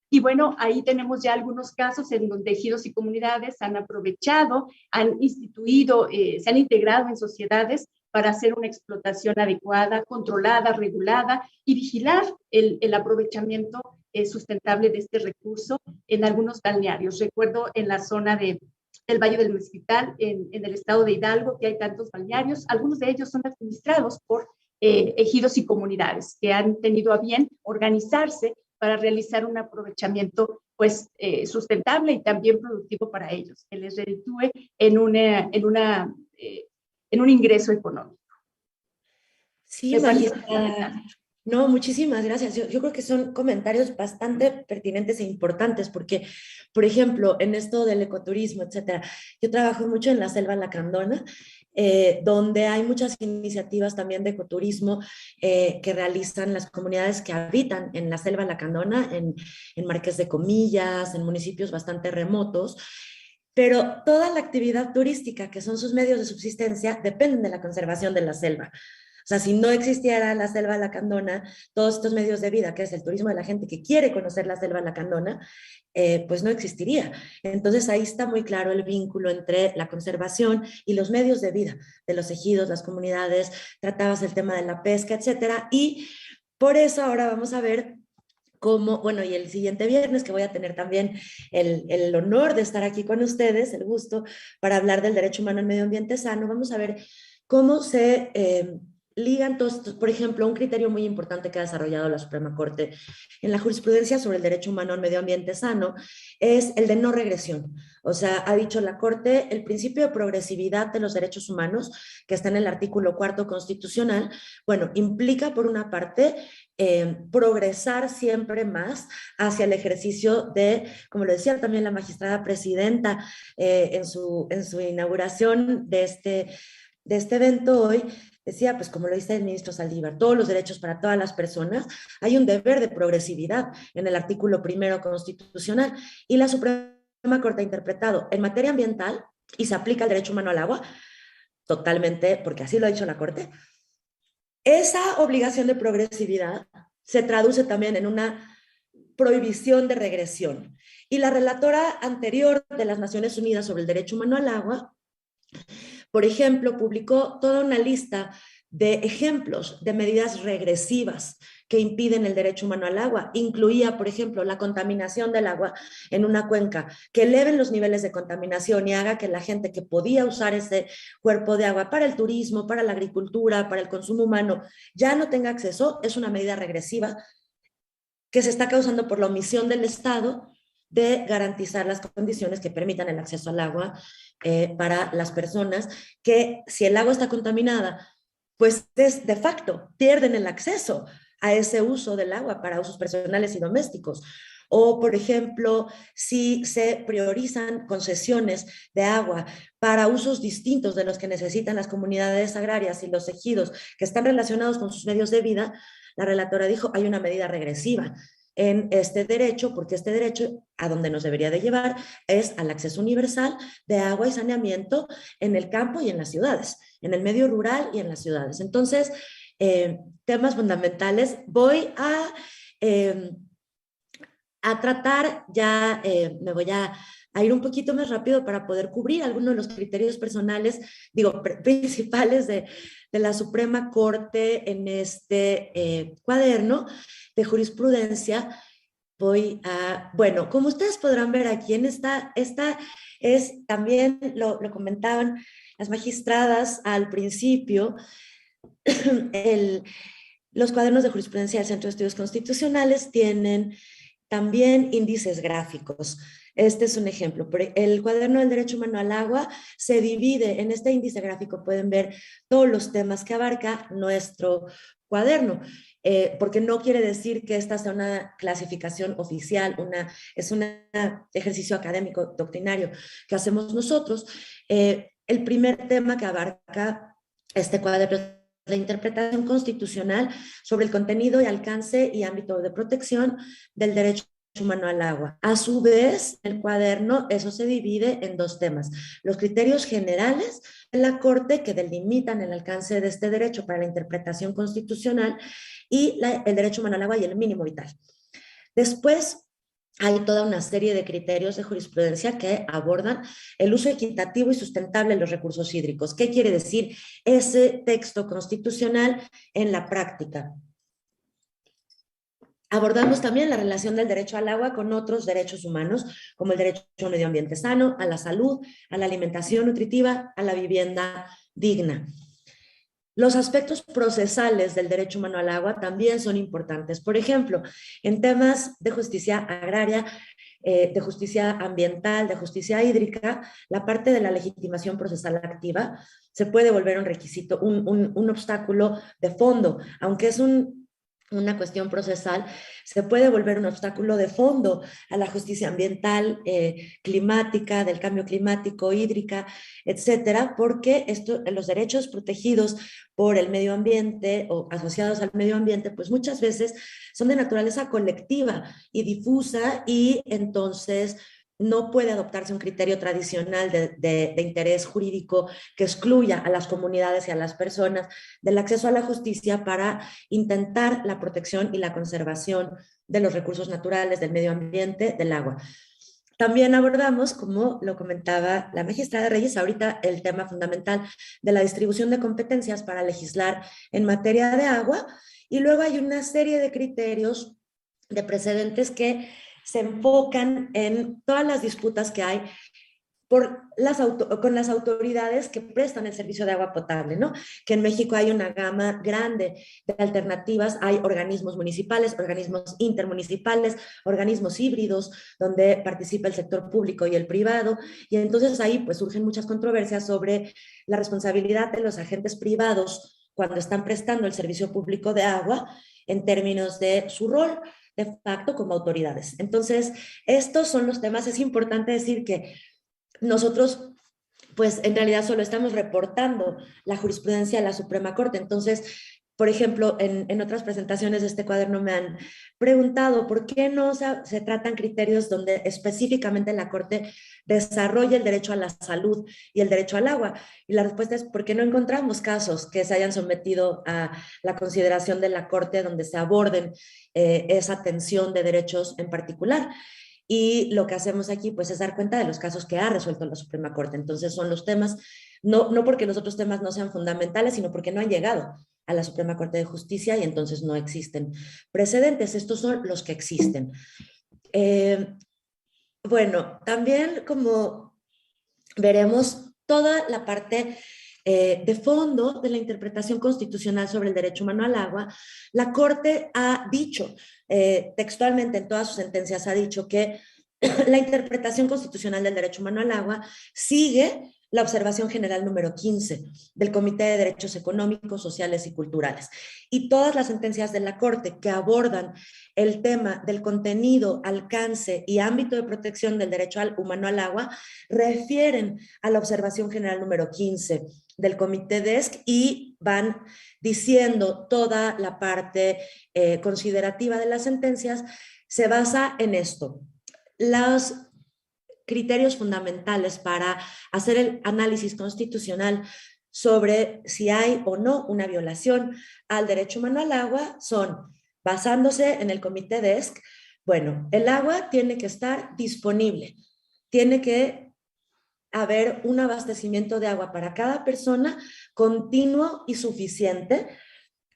Y bueno, ahí tenemos ya algunos casos en donde ejidos y comunidades han aprovechado, han instituido, se han integrado en sociedades para hacer una explotación adecuada, controlada, regulada y vigilar el aprovechamiento sustentable de este recurso en algunos balnearios. Recuerdo en la zona del Valle del Mezquital, en el estado de Hidalgo, que hay tantos balnearios. Algunos de ellos son administrados por ejidos y comunidades que han tenido a bien organizarse para realizar un aprovechamiento pues, sustentable y también productivo para ellos, que les reditúe en un ingreso económico. Sí, magistrada. No, muchísimas gracias. Yo creo que son comentarios bastante pertinentes e importantes porque, por ejemplo, en esto del ecoturismo, etcétera, yo trabajo mucho en la selva lacandona, donde hay muchas iniciativas también de ecoturismo que realizan las comunidades que habitan en la selva lacandona, en Marqués de Comillas, en municipios bastante remotos, pero toda la actividad turística, que son sus medios de subsistencia, dependen de la conservación de la selva. O sea, si no existiera la selva lacandona, todos estos medios de vida, que es el turismo de la gente que quiere conocer la selva lacandona, pues no existiría. Entonces ahí está muy claro el vínculo entre la conservación y los medios de vida de los ejidos, las comunidades. Tratabas el tema de la pesca, etcétera. Y por eso ahora vamos a ver como, bueno, y el siguiente viernes que voy a tener también el honor de estar aquí con ustedes, el gusto para hablar del derecho humano al medio ambiente sano, vamos a ver cómo se ligan todos, por ejemplo, un criterio muy importante que ha desarrollado la Suprema Corte en la jurisprudencia sobre el derecho humano al medio ambiente sano es el de no regresión. O sea, ha dicho la Corte, el principio de progresividad de los derechos humanos, que está en el artículo 4 constitucional, bueno, implica por una parte progresar siempre más hacia el ejercicio de, como lo decía también la magistrada presidenta en su inauguración de este evento hoy, decía, pues como lo dice el ministro Saldívar, todos los derechos para todas las personas, hay un deber de progresividad en el artículo 1 constitucional y la Suprema Corte ha interpretado en materia ambiental y se aplica el derecho humano al agua, totalmente, porque así lo ha dicho la Corte. Esa obligación de progresividad se traduce también en una prohibición de regresión. Y la relatora anterior de las Naciones Unidas sobre el derecho humano al agua, por ejemplo, publicó toda una lista de ejemplos de medidas regresivas que impiden el derecho humano al agua. Incluía, por ejemplo, la contaminación del agua en una cuenca, que eleven los niveles de contaminación y haga que la gente que podía usar ese cuerpo de agua para el turismo, para la agricultura, para el consumo humano, ya no tenga acceso. Es una medida regresiva que se está causando por la omisión del Estado de garantizar las condiciones que permitan el acceso al agua para las personas que, si el agua está contaminada, pues de facto pierden el acceso a ese uso del agua para usos personales y domésticos. O, por ejemplo, si se priorizan concesiones de agua para usos distintos de los que necesitan las comunidades agrarias y los ejidos que están relacionados con sus medios de vida, la relatora dijo, hay una medida regresiva en este derecho, porque este derecho a donde nos debería de llevar es al acceso universal de agua y saneamiento en el campo y en las ciudades, en el medio rural y en las ciudades. Entonces, temas fundamentales. Voy a tratar, ya me voy a ir un poquito más rápido para poder cubrir algunos de los criterios personales, principales de la Suprema Corte en este cuaderno de jurisprudencia. Voy a, bueno, como ustedes podrán ver aquí en esta es también, lo comentaban las magistradas al principio, los cuadernos de jurisprudencia del Centro de Estudios Constitucionales tienen también índices gráficos. Este es un ejemplo. El cuaderno del derecho humano al agua se divide en este índice gráfico. Pueden ver todos los temas que abarca nuestro cuaderno, porque no quiere decir que esta sea una clasificación oficial, es un ejercicio académico doctrinario que hacemos nosotros. El primer tema que abarca este cuaderno es la interpretación constitucional sobre el contenido y alcance y ámbito de protección del derecho humano al agua. A su vez, el cuaderno, eso se divide en dos temas: los criterios generales de la Corte que delimitan el alcance de este derecho para la interpretación constitucional y el derecho humano al agua y el mínimo vital. Después, hay toda una serie de criterios de jurisprudencia que abordan el uso equitativo y sustentable de los recursos hídricos. ¿Qué quiere decir ese texto constitucional en la práctica? Abordamos también la relación del derecho al agua con otros derechos humanos, como el derecho a un medio ambiente sano, a la salud, a la alimentación nutritiva, a la vivienda digna. Los aspectos procesales del derecho humano al agua también son importantes. Por ejemplo, en temas de justicia agraria, de justicia ambiental, de justicia hídrica, la parte de la legitimación procesal activa se puede volver un requisito, un obstáculo de fondo, aunque es una cuestión procesal, se puede volver un obstáculo de fondo a la justicia ambiental, climática, del cambio climático, hídrica, etcétera, porque los derechos protegidos por el medio ambiente o asociados al medio ambiente, pues muchas veces son de naturaleza colectiva y difusa, y entonces no puede adoptarse un criterio tradicional de interés jurídico que excluya a las comunidades y a las personas del acceso a la justicia para intentar la protección y la conservación de los recursos naturales, del medio ambiente, del agua. También abordamos, como lo comentaba la magistrada Reyes, ahorita el tema fundamental de la distribución de competencias para legislar en materia de agua, y luego hay una serie de criterios de precedentes que se enfocan en todas las disputas que hay con las autoridades que prestan el servicio de agua potable, ¿no? Que en México hay una gama grande de alternativas, hay organismos municipales, organismos intermunicipales, organismos híbridos, donde participa el sector público y el privado, y entonces ahí pues surgen muchas controversias sobre la responsabilidad de los agentes privados cuando están prestando el servicio público de agua en términos de su rol de facto como autoridades. Entonces, estos son los temas. Es importante decir que nosotros, pues en realidad solo estamos reportando la jurisprudencia de la Suprema Corte. Entonces, por ejemplo, en otras presentaciones de este cuaderno me han preguntado por qué no se tratan criterios donde específicamente la Corte desarrolla el derecho a la salud y el derecho al agua. Y la respuesta es porque no encontramos casos que se hayan sometido a la consideración de la Corte donde se aborden esa tensión de derechos en particular. Y lo que hacemos aquí pues es dar cuenta de los casos que ha resuelto la Suprema Corte. Entonces son los temas, no porque los otros temas no sean fundamentales, sino porque no han llegado a la Suprema Corte de Justicia y entonces no existen precedentes. Estos son los que existen. Bueno, también como veremos toda la parte de fondo de la interpretación constitucional sobre el derecho humano al agua, la Corte ha dicho, textualmente en todas sus sentencias ha dicho que la interpretación constitucional del derecho humano al agua sigue la observación general número 15 del Comité de Derechos Económicos, Sociales y Culturales. Y todas las sentencias de la Corte que abordan el tema del contenido, alcance y ámbito de protección del derecho humano al agua refieren a la observación general número 15 del Comité DESC y van diciendo toda la parte considerativa de las sentencias se basa en esto. Los criterios fundamentales para hacer el análisis constitucional sobre si hay o no una violación al derecho humano al agua son, basándose en el Comité DESC, bueno, el agua tiene que estar disponible, tiene que haber un abastecimiento de agua para cada persona continuo y suficiente,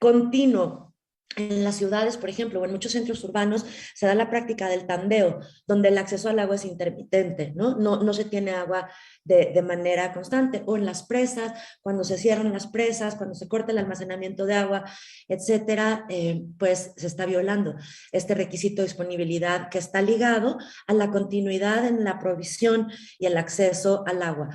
continuo. En las ciudades, por ejemplo, o en muchos centros urbanos, se da la práctica del tandeo, donde el acceso al agua es intermitente, ¿no? No se tiene agua de manera constante. O en las presas, cuando se cierran las presas, cuando se corta el almacenamiento de agua, etcétera, pues se está violando este requisito de disponibilidad que está ligado a la continuidad en la provisión y el acceso al agua.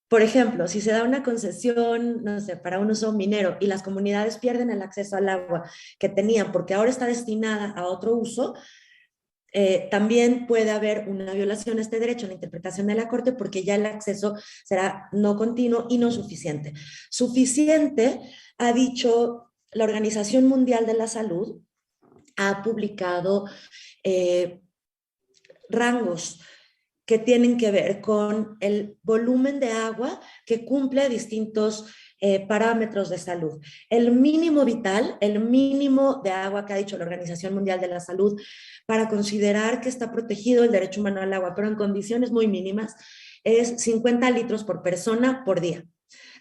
Por ejemplo, si se da una concesión, no sé, para un uso minero y las comunidades pierden el acceso al agua que tenían porque ahora está destinada a otro uso, también puede haber una violación a este derecho en la interpretación de la Corte porque ya el acceso será no continuo y no suficiente. Suficiente, ha dicho la Organización Mundial de la Salud, ha publicado rangos que tienen que ver con el volumen de agua que cumple distintos parámetros de salud. El mínimo vital, el mínimo de agua que ha dicho la Organización Mundial de la Salud para considerar que está protegido el derecho humano al agua, pero en condiciones muy mínimas, es 50 litros por persona por día.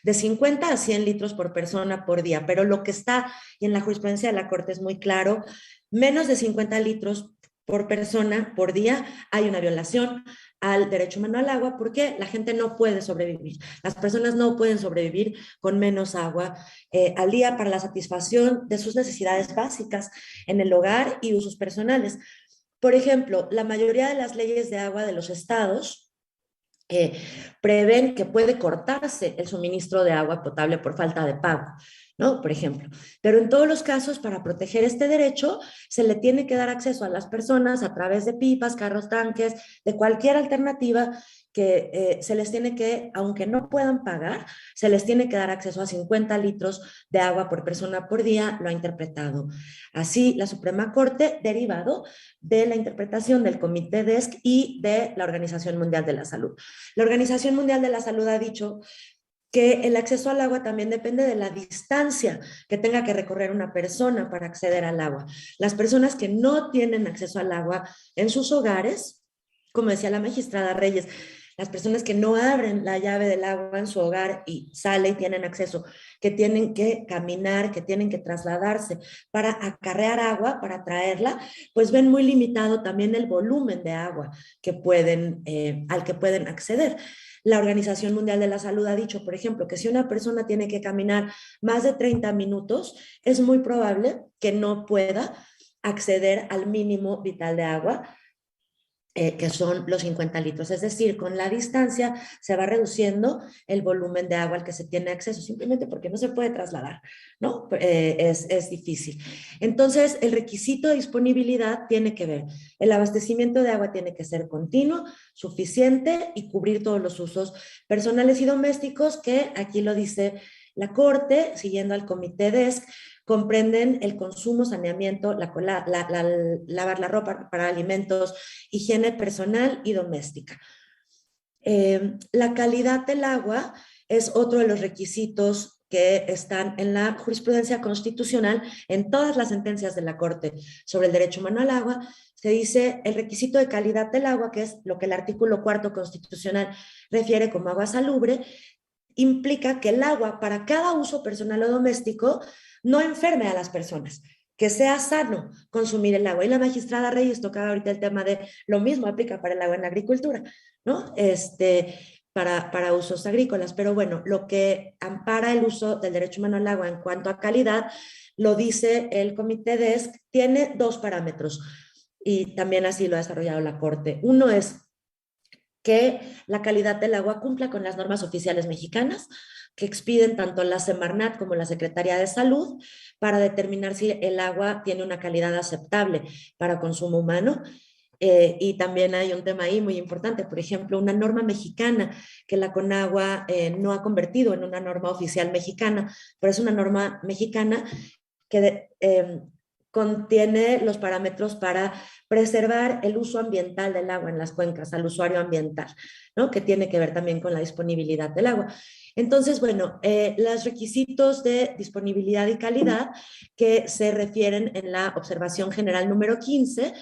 De 50 a 100 litros por persona por día, pero lo que está, y en la jurisprudencia de la Corte es muy claro, menos de 50 litros por persona por día hay una violación al derecho humano al agua porque la gente no puede sobrevivir. Las personas no pueden sobrevivir con menos agua al día para la satisfacción de sus necesidades básicas en el hogar y usos personales. Por ejemplo, la mayoría de las leyes de agua de los estados prevén que puede cortarse el suministro de agua potable por falta de pago, ¿no? Por ejemplo. Pero en todos los casos, para proteger este derecho, se le tiene que dar acceso a las personas a través de pipas, carros, tanques, de cualquier alternativa que se les tiene que, aunque no puedan pagar, se les tiene que dar acceso a 50 litros de agua por persona por día, lo ha interpretado. Así, la Suprema Corte, derivado de la interpretación del Comité DESC y de la Organización Mundial de la Salud. La Organización Mundial de la Salud ha dicho que el acceso al agua también depende de la distancia que tenga que recorrer una persona para acceder al agua. Las personas que no tienen acceso al agua en sus hogares, como decía la magistrada Reyes, las personas que no abren la llave del agua en su hogar y sale y tienen acceso, que tienen que caminar, que tienen que trasladarse para acarrear agua, para traerla, pues ven muy limitado también el volumen de agua que al que pueden acceder. La Organización Mundial de la Salud ha dicho, por ejemplo, que si una persona tiene que caminar más de 30 minutos, es muy probable que no pueda acceder al mínimo vital de agua, que son los 50 litros. Es decir, con la distancia se va reduciendo el volumen de agua al que se tiene acceso, simplemente porque no se puede trasladar, ¿no? Es difícil. Entonces, el requisito de disponibilidad tiene que ver, el abastecimiento de agua tiene que ser continuo, suficiente y cubrir todos los usos personales y domésticos, que aquí lo dice la Corte, siguiendo al Comité DESC, comprenden el consumo, saneamiento, lavar la ropa para alimentos, higiene personal y doméstica. La calidad del agua es otro de los requisitos que están en la jurisprudencia constitucional, en todas las sentencias de la Corte sobre el derecho humano al agua. Se dice el requisito de calidad del agua, que es lo que el artículo 4 constitucional refiere como agua salubre, implica que el agua para cada uso personal o doméstico no enferme a las personas, que sea sano consumir el agua. Y la magistrada Reyes tocaba ahorita el tema de lo mismo aplica para el agua en la agricultura, ¿no? Para usos agrícolas. Pero bueno, lo que ampara el uso del derecho humano al agua en cuanto a calidad, lo dice el Comité DESC, tiene 2 parámetros y también así lo ha desarrollado la Corte. Uno es que la calidad del agua cumpla con las normas oficiales mexicanas que expiden tanto la Semarnat como la Secretaría de Salud para determinar si el agua tiene una calidad aceptable para consumo humano. Y también hay un tema ahí muy importante, por ejemplo, una norma mexicana que la Conagua no ha convertido en una norma oficial mexicana, pero es una norma mexicana que contiene los parámetros para preservar el uso ambiental del agua en las cuencas al usuario ambiental, ¿no? Que tiene que ver también con la disponibilidad del agua. Entonces, bueno, los requisitos de disponibilidad y calidad que se refieren en la observación general número 15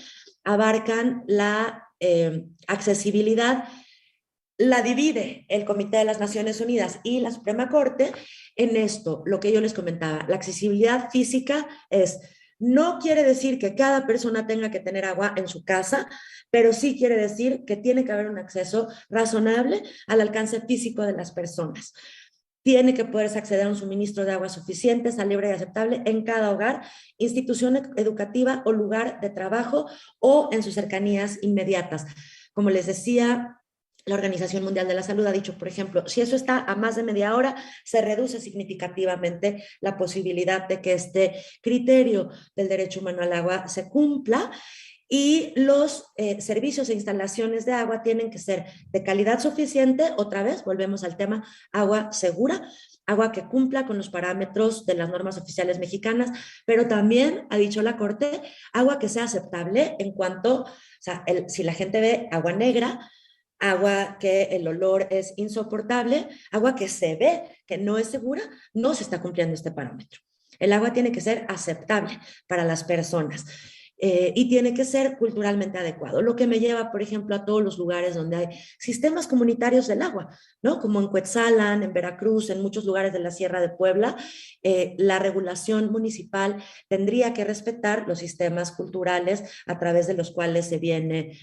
abarcan la accesibilidad, la divide el Comité de las Naciones Unidas y la Suprema Corte en esto, lo que yo les comentaba. La accesibilidad física no quiere decir que cada persona tenga que tener agua en su casa, pero sí quiere decir que tiene que haber un acceso razonable al alcance físico de las personas. Tiene que poderse acceder a un suministro de agua suficiente, libre y aceptable en cada hogar, institución educativa o lugar de trabajo o en sus cercanías inmediatas. Como les decía, la Organización Mundial de la Salud ha dicho, por ejemplo, si eso está a más de media hora, se reduce significativamente la posibilidad de que este criterio del derecho humano al agua se cumpla. Y los servicios e instalaciones de agua tienen que ser de calidad suficiente, otra vez, volvemos al tema, agua segura, agua que cumpla con los parámetros de las normas oficiales mexicanas, pero también, ha dicho la Corte, agua que sea aceptable en cuanto, o sea, si la gente ve agua negra, agua que el olor es insoportable, agua que se ve que no es segura, no se está cumpliendo este parámetro. El agua tiene que ser aceptable para las personas. Y tiene que ser culturalmente adecuado, lo que me lleva, por ejemplo, a todos los lugares donde hay sistemas comunitarios del agua, ¿no? Como en Cuetzalan, en Veracruz, en muchos lugares de la Sierra de Puebla, la regulación municipal tendría que respetar los sistemas culturales a través de los cuales se viene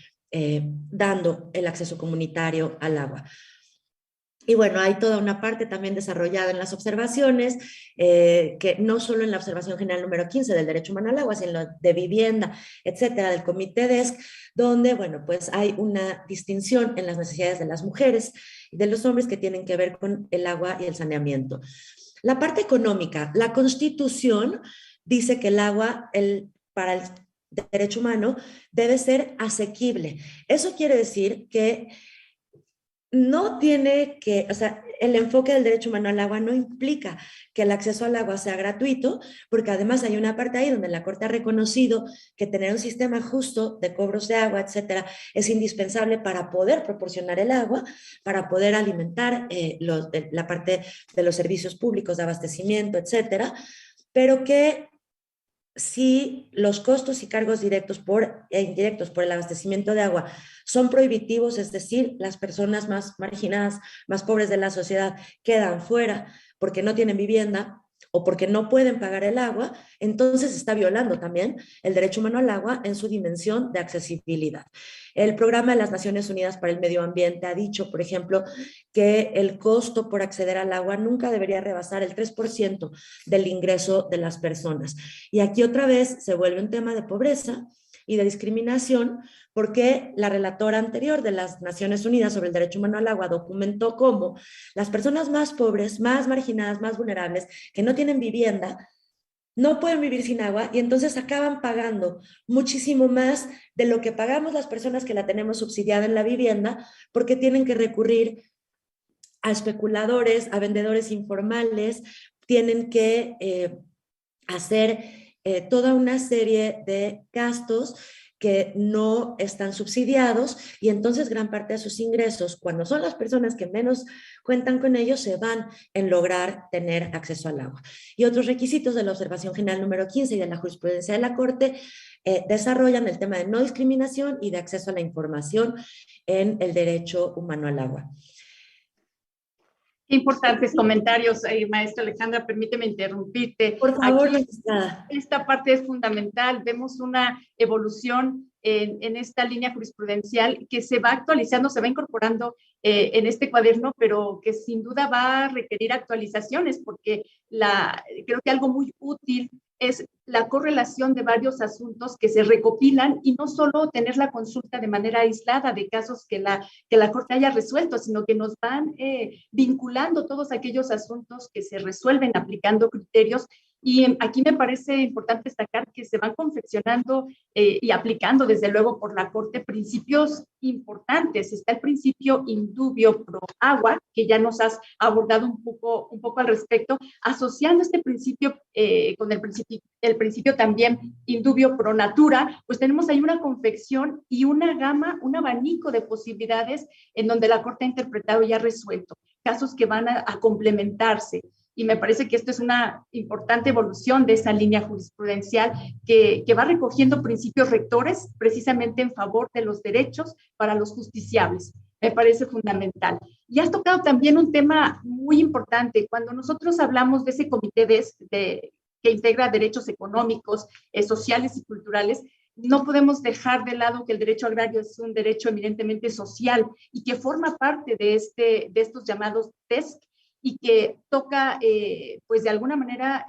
dando el acceso comunitario al agua. Y bueno, hay toda una parte también desarrollada en las observaciones, que no solo en la observación general número 15 del derecho humano al agua, sino de vivienda, etcétera, del Comité DESC, donde, bueno, pues hay una distinción en las necesidades de las mujeres y de los hombres que tienen que ver con el agua y el saneamiento. La parte económica, la Constitución dice que el agua, para el derecho humano, debe ser asequible. Eso quiere decir que no tiene que, o sea, el enfoque del derecho humano al agua no implica que el acceso al agua sea gratuito, porque además hay una parte ahí donde la Corte ha reconocido que tener un sistema justo de cobros de agua, etcétera, es indispensable para poder proporcionar el agua, para poder alimentar la parte de los servicios públicos de abastecimiento, etcétera, pero que si los costos y cargos directos e indirectos por el abastecimiento de agua son prohibitivos, es decir, las personas más marginadas, más pobres de la sociedad quedan fuera porque no tienen vivienda o porque no pueden pagar el agua, entonces está violando también el derecho humano al agua en su dimensión de accesibilidad. El Programa de las Naciones Unidas para el Medio Ambiente ha dicho, por ejemplo, que el costo por acceder al agua nunca debería rebasar el 3% del ingreso de las personas. Y aquí otra vez se vuelve un tema de pobreza y de discriminación, porque la relatora anterior de las Naciones Unidas sobre el derecho humano al agua documentó cómo las personas más pobres, más marginadas, más vulnerables, que no tienen vivienda, no pueden vivir sin agua y entonces acaban pagando muchísimo más de lo que pagamos las personas que la tenemos subsidiada en la vivienda, porque tienen que recurrir a especuladores, a vendedores informales, tienen que hacer toda una serie de gastos que no están subsidiados y entonces gran parte de sus ingresos, cuando son las personas que menos cuentan con ellos, se van en lograr tener acceso al agua. Y otros requisitos de la Observación General número 15 y de la jurisprudencia de la Corte desarrollan el tema de no discriminación y de acceso a la información en el derecho humano al agua. Qué importantes comentarios, maestra Alejandra, permíteme interrumpirte. Por favor, Aquí, magistrada. esta parte es fundamental. Vemos una evolución en esta línea jurisprudencial que se va actualizando, se va incorporando en este cuaderno, pero que sin duda va a requerir actualizaciones, porque creo que algo muy útil es la correlación de varios asuntos que se recopilan y no solo tener la consulta de manera aislada de casos que la Corte haya resuelto, sino que nos van vinculando todos aquellos asuntos que se resuelven aplicando criterios. Y aquí me parece importante destacar que se van confeccionando y aplicando, desde luego, por la Corte principios importantes. Está el principio indubio pro agua, que ya nos has abordado un poco al respecto, asociando este principio con el principio también indubio pro natura, pues tenemos ahí una confección y una gama, un abanico de posibilidades en donde la Corte ha interpretado y ha resuelto casos que van a complementarse. Y me parece que esto es una importante evolución de esa línea jurisprudencial que va recogiendo principios rectores precisamente en favor de los derechos para los justiciables. Me parece fundamental. Y has tocado también un tema muy importante. Cuando nosotros hablamos de ese comité que integra derechos económicos, sociales y culturales, no podemos dejar de lado que el derecho agrario es un derecho eminentemente social y que forma parte de estos llamados TESC, y que toca, pues de alguna manera,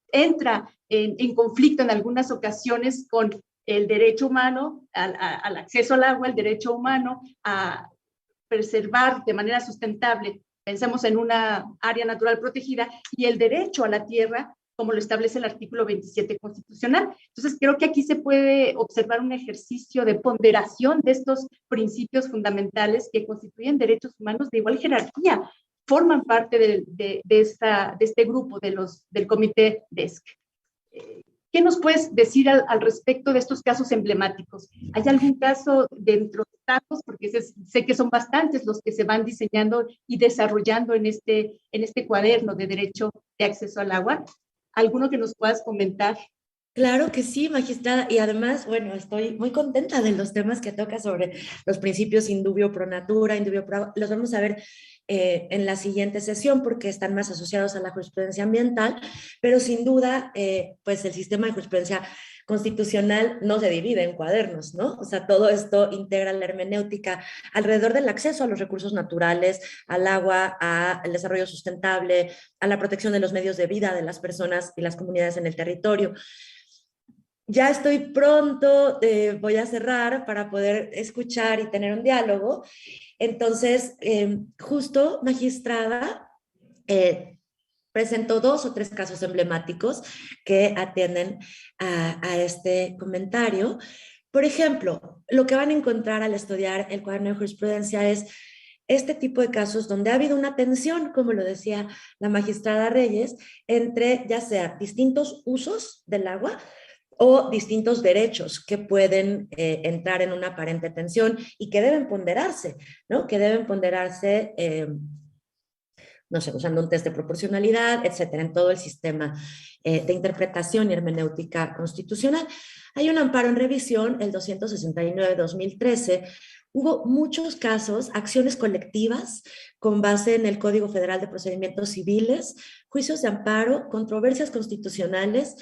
entra en conflicto en algunas ocasiones con el derecho humano al acceso al agua, el derecho humano a preservar de manera sustentable, pensemos en una área natural protegida, y el derecho a la tierra, como lo establece el artículo 27 constitucional. Entonces, creo que aquí se puede observar un ejercicio de ponderación de estos principios fundamentales que constituyen derechos humanos de igual jerarquía, forman parte de este grupo del comité DESC. ¿Qué nos puedes decir al respecto de estos casos emblemáticos? ¿Hay algún caso dentro de tantos? Porque sé que son bastantes los que se van diseñando y desarrollando en este cuaderno de derecho de acceso al agua. ¿Alguno que nos puedas comentar? Claro que sí, magistrada. Y además, bueno, estoy muy contenta de los temas que toca sobre los principios indubio pro natura, indubio pro agua. Los vamos a ver en la siguiente sesión porque están más asociados a la jurisprudencia ambiental, pero sin duda, pues el sistema de jurisprudencia constitucional no se divide en cuadernos, ¿no? O sea, todo esto integra la hermenéutica alrededor del acceso a los recursos naturales, al agua, al desarrollo sustentable, a la protección de los medios de vida de las personas y las comunidades en el territorio. Ya estoy pronto, voy a cerrar para poder escuchar y tener un diálogo. Entonces, justo, magistrada, presentó 2 o 3 casos emblemáticos que atienden a este comentario. Por ejemplo, lo que van a encontrar al estudiar el cuaderno de jurisprudencia es este tipo de casos donde ha habido una tensión, como lo decía la magistrada Reyes, entre ya sea distintos usos del agua o distintos derechos que pueden entrar en una aparente tensión y que deben ponderarse, ¿no? Que deben ponderarse no sé, usando un test de proporcionalidad, etcétera, en todo el sistema de interpretación y hermenéutica constitucional. Hay un amparo en revisión, el 269-2013. Hubo muchos casos, acciones colectivas con base en el Código Federal de Procedimientos Civiles, juicios de amparo, controversias constitucionales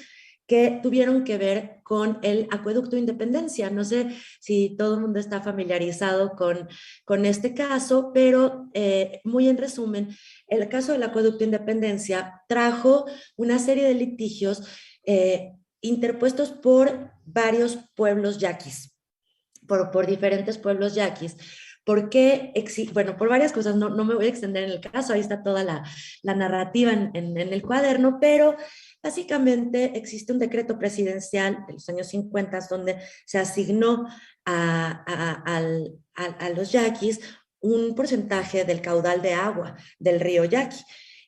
que tuvieron que ver con el Acueducto Independencia. No sé si todo el mundo está familiarizado con este caso, pero muy en resumen, el caso del Acueducto Independencia trajo una serie de litigios interpuestos por varios pueblos yaquis, por diferentes pueblos yaquis. ¿Por qué? Bueno, por varias cosas, no me voy a extender en el caso, ahí está toda la narrativa en el cuaderno, pero básicamente existe un decreto presidencial de los años 50 donde se asignó a los yaquis un porcentaje del caudal de agua del río Yaqui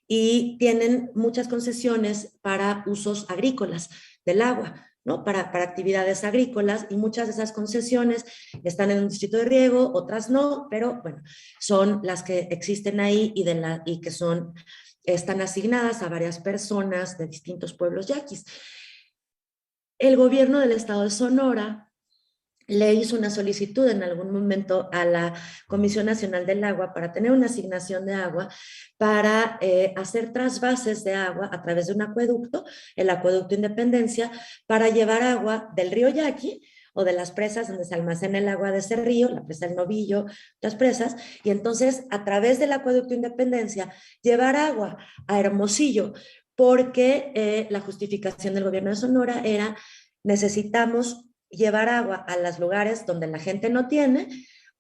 y tienen muchas concesiones para usos agrícolas del agua, ¿no? Para actividades agrícolas, y muchas de esas concesiones están en un distrito de riego, otras no, pero bueno, son las que existen ahí y que están asignadas a varias personas de distintos pueblos yaquis. El gobierno del estado de Sonora le hizo una solicitud en algún momento a la Comisión Nacional del Agua para tener una asignación de agua, para hacer trasvases de agua a través de un acueducto, el Acueducto Independencia, para llevar agua del río Yaqui o de las presas donde se almacena el agua de ese río, la presa del Novillo, las presas, y entonces a través del Acueducto Independencia llevar agua a Hermosillo, porque la justificación del gobierno de Sonora era: necesitamos llevar agua a los lugares donde la gente no tiene,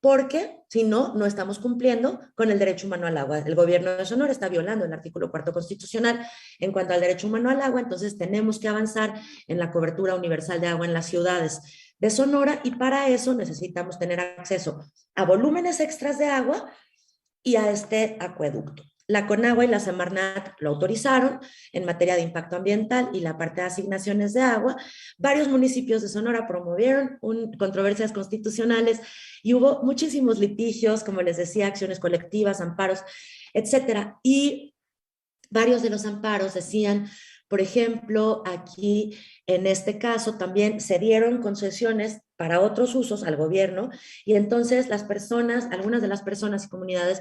porque si no, no estamos cumpliendo con el derecho humano al agua. El gobierno de Sonora está violando el artículo 4 constitucional en cuanto al derecho humano al agua, entonces tenemos que avanzar en la cobertura universal de agua en las ciudades de Sonora, y para eso necesitamos tener acceso a volúmenes extras de agua y a este acueducto. La Conagua y la Semarnat lo autorizaron en materia de impacto ambiental y la parte de asignaciones de agua. Varios municipios de Sonora promovieron controversias constitucionales y hubo muchísimos litigios, como les decía, acciones colectivas, amparos, etcétera. Y varios de los amparos decían, por ejemplo, aquí en este caso también se dieron concesiones para otros usos al gobierno, y entonces algunas de las personas y comunidades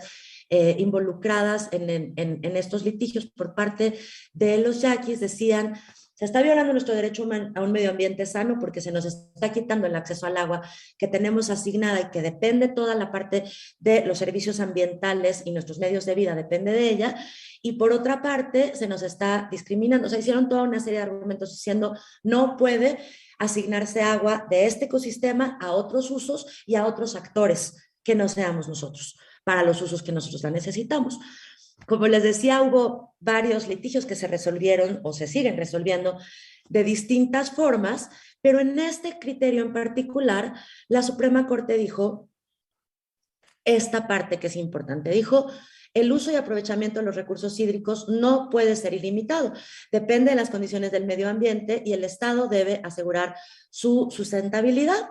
involucradas en estos litigios por parte de los yaquis decían: se está violando nuestro derecho a un medio ambiente sano porque se nos está quitando el acceso al agua que tenemos asignada y que depende toda la parte de los servicios ambientales y nuestros medios de vida depende de ella, y por otra parte se nos está discriminando. O sea, hicieron toda una serie de argumentos diciendo: no puede asignarse agua de este ecosistema a otros usos y a otros actores que no seamos nosotros, para los usos que nosotros la necesitamos. Como les decía, hubo varios litigios que se resolvieron o se siguen resolviendo de distintas formas, pero en este criterio en particular, la Suprema Corte dijo esta parte que es importante. Dijo: el uso y aprovechamiento de los recursos hídricos no puede ser ilimitado. Depende de las condiciones del medio ambiente y el Estado debe asegurar su sustentabilidad.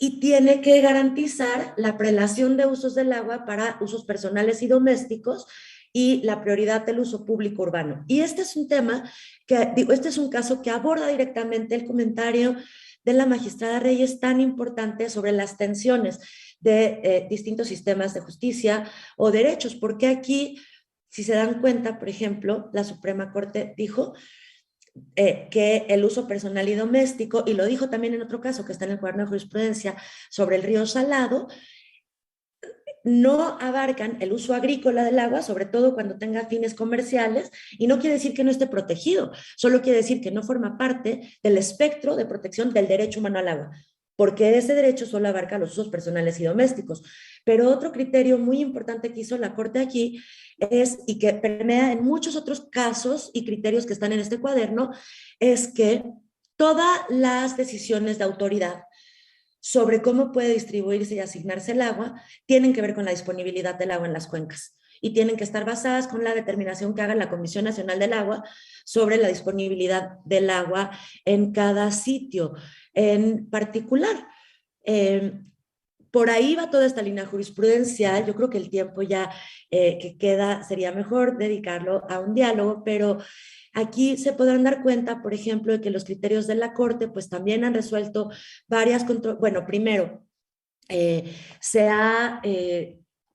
Y tiene que garantizar la prelación de usos del agua para usos personales y domésticos y la prioridad del uso público urbano. Y este es un tema este es un caso que aborda directamente el comentario de la magistrada Reyes tan importante sobre las tensiones de distintos sistemas de justicia o derechos, porque aquí, si se dan cuenta, por ejemplo, la Suprema Corte dijo que el uso personal y doméstico, y lo dijo también en otro caso que está en el cuaderno de jurisprudencia sobre el río Salado, no abarcan el uso agrícola del agua, sobre todo cuando tenga fines comerciales, y no quiere decir que no esté protegido, solo quiere decir que no forma parte del espectro de protección del derecho humano al agua, porque ese derecho solo abarca los usos personales y domésticos. Pero otro criterio muy importante que hizo la Corte aquí y que permea en muchos otros casos y criterios que están en este cuaderno, es que todas las decisiones de autoridad sobre cómo puede distribuirse y asignarse el agua tienen que ver con la disponibilidad del agua en las cuencas, y tienen que estar basadas con la determinación que haga la Comisión Nacional del Agua sobre la disponibilidad del agua en cada sitio en particular. por ahí va toda esta línea jurisprudencial. Yo creo que el tiempo ya que queda sería mejor dedicarlo a un diálogo, pero aquí se podrán dar cuenta, por ejemplo, de que los criterios de la Corte pues también han resuelto varias bueno, primero, se ha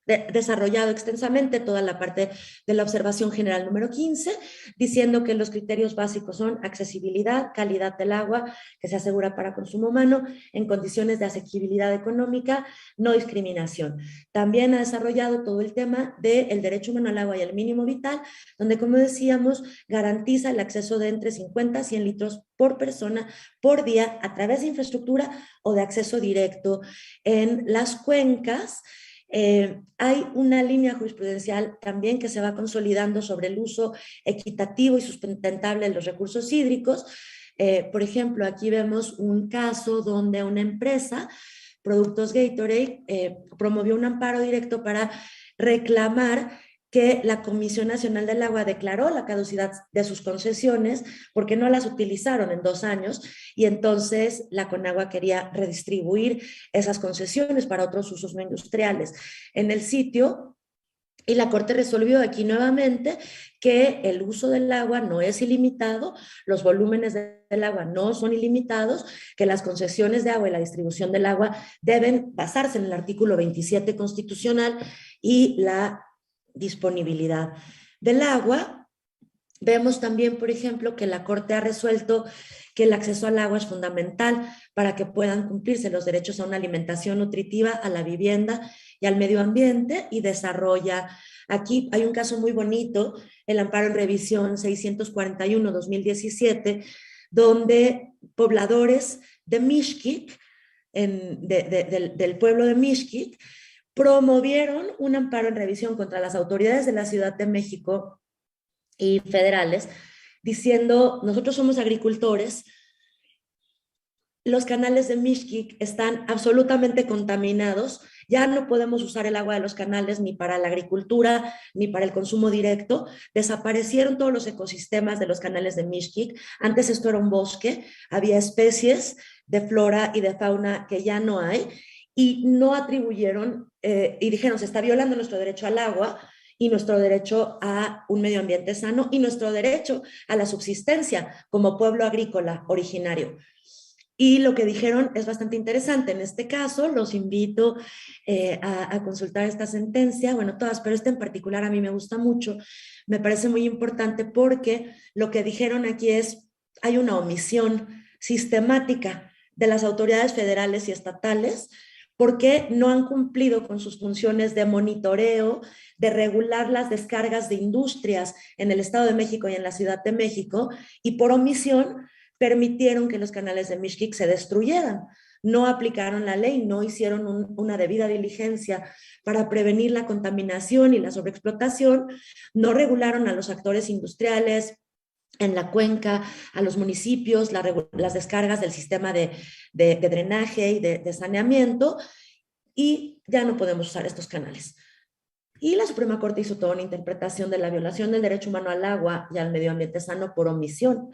desarrollado extensamente toda la parte de la observación general número 15, diciendo que los criterios básicos son accesibilidad, calidad del agua que se asegura para consumo humano en condiciones de asequibilidad económica, no discriminación. También ha desarrollado todo el tema del derecho humano al agua y el mínimo vital, donde, como decíamos, garantiza el acceso de entre 50 a 100 litros por persona por día a través de infraestructura o de acceso directo en las cuencas. Hay una línea jurisprudencial también que se va consolidando sobre el uso equitativo y sustentable de los recursos hídricos. Por ejemplo, aquí vemos un caso donde una empresa, Productos Gatorade, promovió un amparo directo para reclamar que la Comisión Nacional del Agua declaró la caducidad de sus concesiones porque no las utilizaron en 2 años, y entonces la Conagua quería redistribuir esas concesiones para otros usos no industriales en el sitio, y la Corte resolvió aquí nuevamente que el uso del agua no es ilimitado, los volúmenes del agua no son ilimitados, que las concesiones de agua y la distribución del agua deben basarse en el artículo 27 constitucional y la disponibilidad del agua. Vemos también, por ejemplo, que la Corte ha resuelto que el acceso al agua es fundamental para que puedan cumplirse los derechos a una alimentación nutritiva, a la vivienda y al medio ambiente, y desarrolla. Aquí hay un caso muy bonito, el amparo en revisión 641-2017, donde pobladores de Mixquic, del pueblo de Mixquic, promovieron un amparo en revisión contra las autoridades de la Ciudad de México y federales, diciendo: nosotros somos agricultores, los canales de Mixquic están absolutamente contaminados, ya no podemos usar el agua de los canales ni para la agricultura ni para el consumo directo, desaparecieron todos los ecosistemas de los canales de Mixquic, antes esto era un bosque, había especies de flora y de fauna que ya no hay, y no atribuyeron, y dijeron: se está violando nuestro derecho al agua y nuestro derecho a un medio ambiente sano y nuestro derecho a la subsistencia como pueblo agrícola originario. Y lo que dijeron es bastante interesante. En este caso, los invito a consultar esta sentencia, bueno, todas, pero esta en particular a mí me gusta mucho, me parece muy importante porque lo que dijeron aquí es: hay una omisión sistemática de las autoridades federales y estatales porque no han cumplido con sus funciones de monitoreo, de regular las descargas de industrias en el Estado de México y en la Ciudad de México, y por omisión permitieron que los canales de Mixquic se destruyeran. No aplicaron la ley, no hicieron una debida diligencia para prevenir la contaminación y la sobreexplotación, no regularon a los actores industriales en la cuenca, a los municipios, las descargas del sistema de drenaje y de saneamiento, y ya no podemos usar estos canales. Y la Suprema Corte hizo toda una interpretación de la violación del derecho humano al agua y al medio ambiente sano por omisión,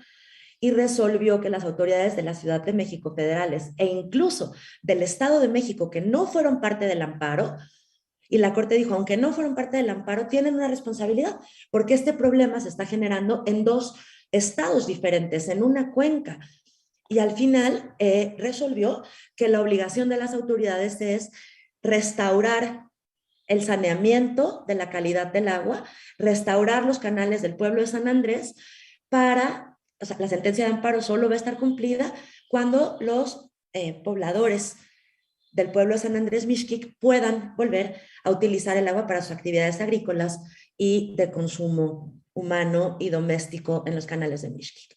y resolvió que las autoridades de la Ciudad de México federales e incluso del Estado de México, que no fueron parte del amparo, y la Corte dijo: aunque no fueron parte del amparo, tienen una responsabilidad, porque este problema se está generando en 2 estados diferentes, en una cuenca. Y al final resolvió que la obligación de las autoridades es restaurar el saneamiento de la calidad del agua, restaurar los canales del pueblo de San Andrés para, o sea, la sentencia de amparo solo va a estar cumplida cuando los pobladores del pueblo de San Andrés Mixquic puedan volver a utilizar el agua para sus actividades agrícolas y de consumo humano y doméstico en los canales de Mixquic.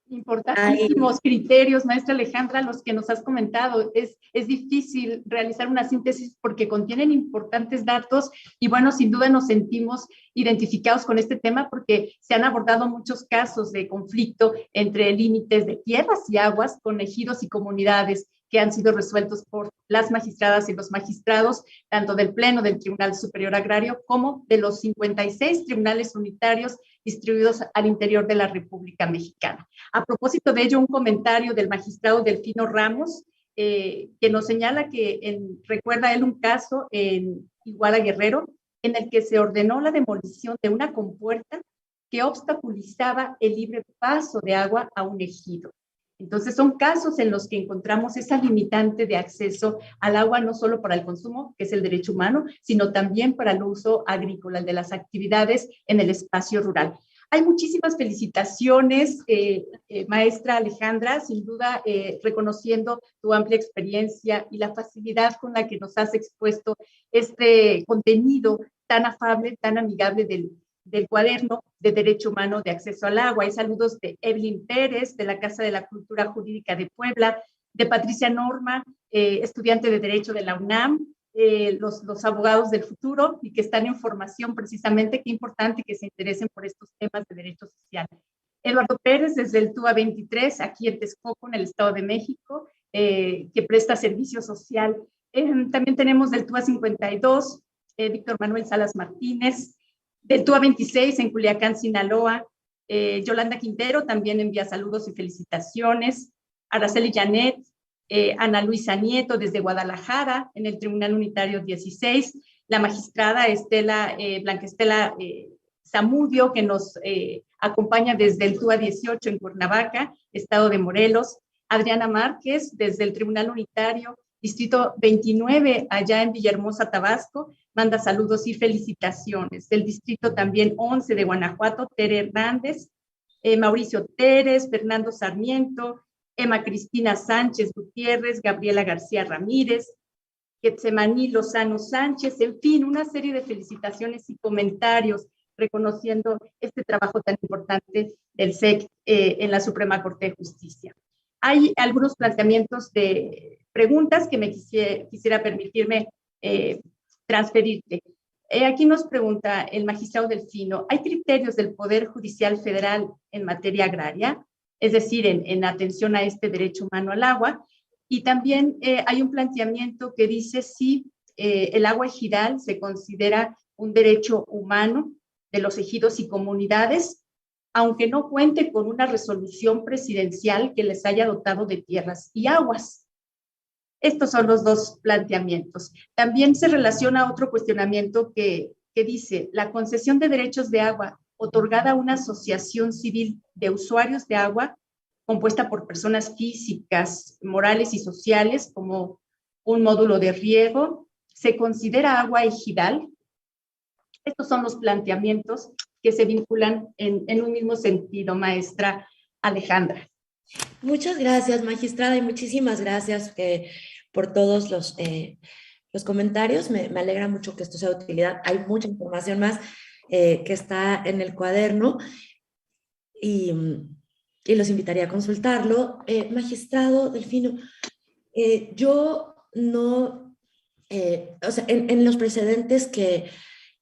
Importantísimos criterios, maestra Alejandra, los que nos has comentado. Es difícil realizar una síntesis porque contienen importantes datos y bueno, sin duda nos sentimos identificados con este tema porque se han abordado muchos casos de conflicto entre límites de tierras y aguas con ejidos y comunidades que han sido resueltos por las magistradas y los magistrados, tanto del Pleno del Tribunal Superior Agrario como de los 56 tribunales unitarios distribuidos al interior de la República Mexicana. A propósito de ello, un comentario del magistrado Delfino Ramos que nos señala que recuerda él un caso en Iguala Guerrero, en el que se ordenó la demolición de una compuerta que obstaculizaba el libre paso de agua a un ejido. Entonces son casos en los que encontramos esa limitante de acceso al agua, no solo para el consumo, que es el derecho humano, sino también para el uso agrícola, de las actividades en el espacio rural. Hay muchísimas felicitaciones, maestra Alejandra, sin duda reconociendo tu amplia experiencia y la facilidad con la que nos has expuesto este contenido tan afable, tan amigable del cuaderno de Derecho Humano de Acceso al Agua. Hay saludos de Evelyn Pérez, de la Casa de la Cultura Jurídica de Puebla, de Patricia Norma, estudiante de Derecho de la UNAM, los abogados del futuro y que están en formación precisamente. Qué importante que se interesen por estos temas de derecho social. Eduardo Pérez, desde el TUA 23, aquí en Texcoco, en el Estado de México, que presta servicio social. También tenemos del TUA 52, Víctor Manuel Salas Martínez, del TUA 26 en Culiacán, Sinaloa. Yolanda Quintero también envía saludos y felicitaciones. Araceli Janet, Ana Luisa Nieto desde Guadalajara, en el Tribunal Unitario 16, la magistrada Blanca Estela Zamudio, que nos acompaña desde el TUA 18 en Cuernavaca, Estado de Morelos, Adriana Márquez desde el Tribunal Unitario, Distrito 29, allá en Villahermosa, Tabasco, manda saludos y felicitaciones. Del Distrito también 11 de Guanajuato, Tere Hernández, Mauricio Teres, Fernando Sarmiento, Emma Cristina Sánchez Gutiérrez, Gabriela García Ramírez, Getsemaní Lozano Sánchez, en fin, una serie de felicitaciones y comentarios reconociendo este trabajo tan importante del SEC en la Suprema Corte de Justicia. Hay algunos planteamientos de preguntas que me quisiera permitirme transferirte. Aquí nos pregunta el magistrado Delfino, ¿hay criterios del Poder Judicial Federal en materia agraria? Es decir, en atención a este derecho humano al agua. Y también hay un planteamiento que dice si el agua ejidal se considera un derecho humano de los ejidos y comunidades, aunque no cuente con una resolución presidencial que les haya dotado de tierras y aguas. Estos son los dos planteamientos. También se relaciona otro cuestionamiento que dice, la concesión de derechos de agua otorgada a una asociación civil de usuarios de agua compuesta por personas físicas, morales y sociales como un módulo de riego, ¿se considera agua ejidal? Estos son los planteamientos que se vinculan en un mismo sentido, maestra Alejandra. Muchas gracias, magistrada, y muchísimas gracias por todos los comentarios. Me alegra mucho que esto sea de utilidad. Hay mucha información más que está en el cuaderno y los invitaría a consultarlo. Magistrado Delfino, yo no, o sea, en los precedentes que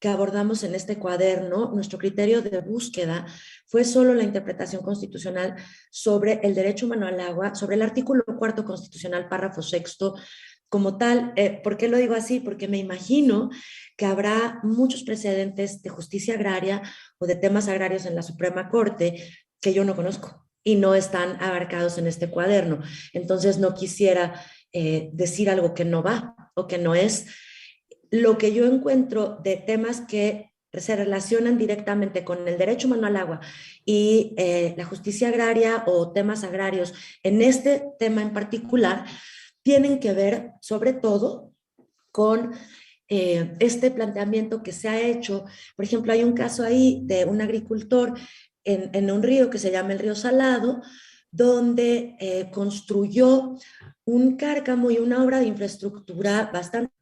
abordamos en este cuaderno, nuestro criterio de búsqueda fue solo la interpretación constitucional sobre el derecho humano al agua, sobre el artículo 4 constitucional, párrafo 6º, como tal. ¿Por qué lo digo así? Porque me imagino que habrá muchos precedentes de justicia agraria o de temas agrarios en la Suprema Corte que yo no conozco y no están abarcados en este cuaderno. Entonces no quisiera decir algo que no va o que no es. Lo que yo encuentro de temas que se relacionan directamente con el derecho humano al agua y la justicia agraria o temas agrarios en este tema en particular tienen que ver sobre todo con este planteamiento que se ha hecho. Por ejemplo, hay un caso ahí de un agricultor en un río que se llama el Río Salado, donde construyó un cárcamo y una obra de infraestructura bastante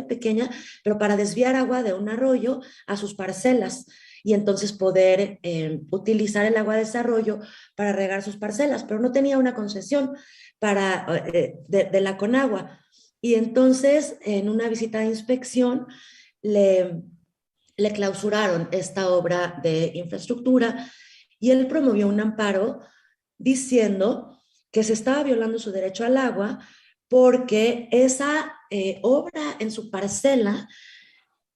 pequeña, pero para desviar agua de un arroyo a sus parcelas y entonces poder utilizar el agua de ese arroyo para regar sus parcelas, pero no tenía una concesión de la Conagua. Y entonces en una visita de inspección le clausuraron esta obra de infraestructura y él promovió un amparo diciendo que se estaba violando su derecho al agua porque esa obra en su parcela,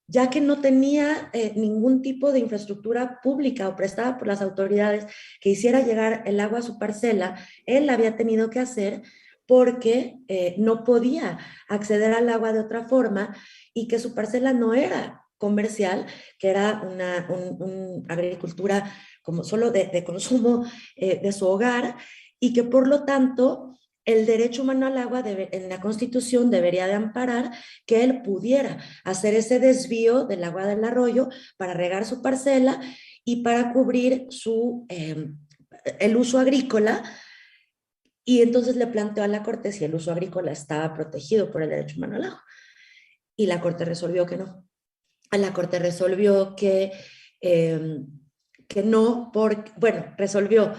ya que no tenía ningún tipo de infraestructura pública o prestada por las autoridades que hiciera llegar el agua a su parcela, él la había tenido que hacer porque no podía acceder al agua de otra forma y que su parcela no era comercial, que era una agricultura como solo de consumo de su hogar, y que por lo tanto el derecho humano al agua en la Constitución debería de amparar que él pudiera hacer ese desvío del agua del arroyo para regar su parcela y para cubrir el uso agrícola. Y entonces le planteó a la Corte si el uso agrícola estaba protegido por el derecho humano al agua. Y la Corte resolvió que no. La Corte resolvió que no, resolvió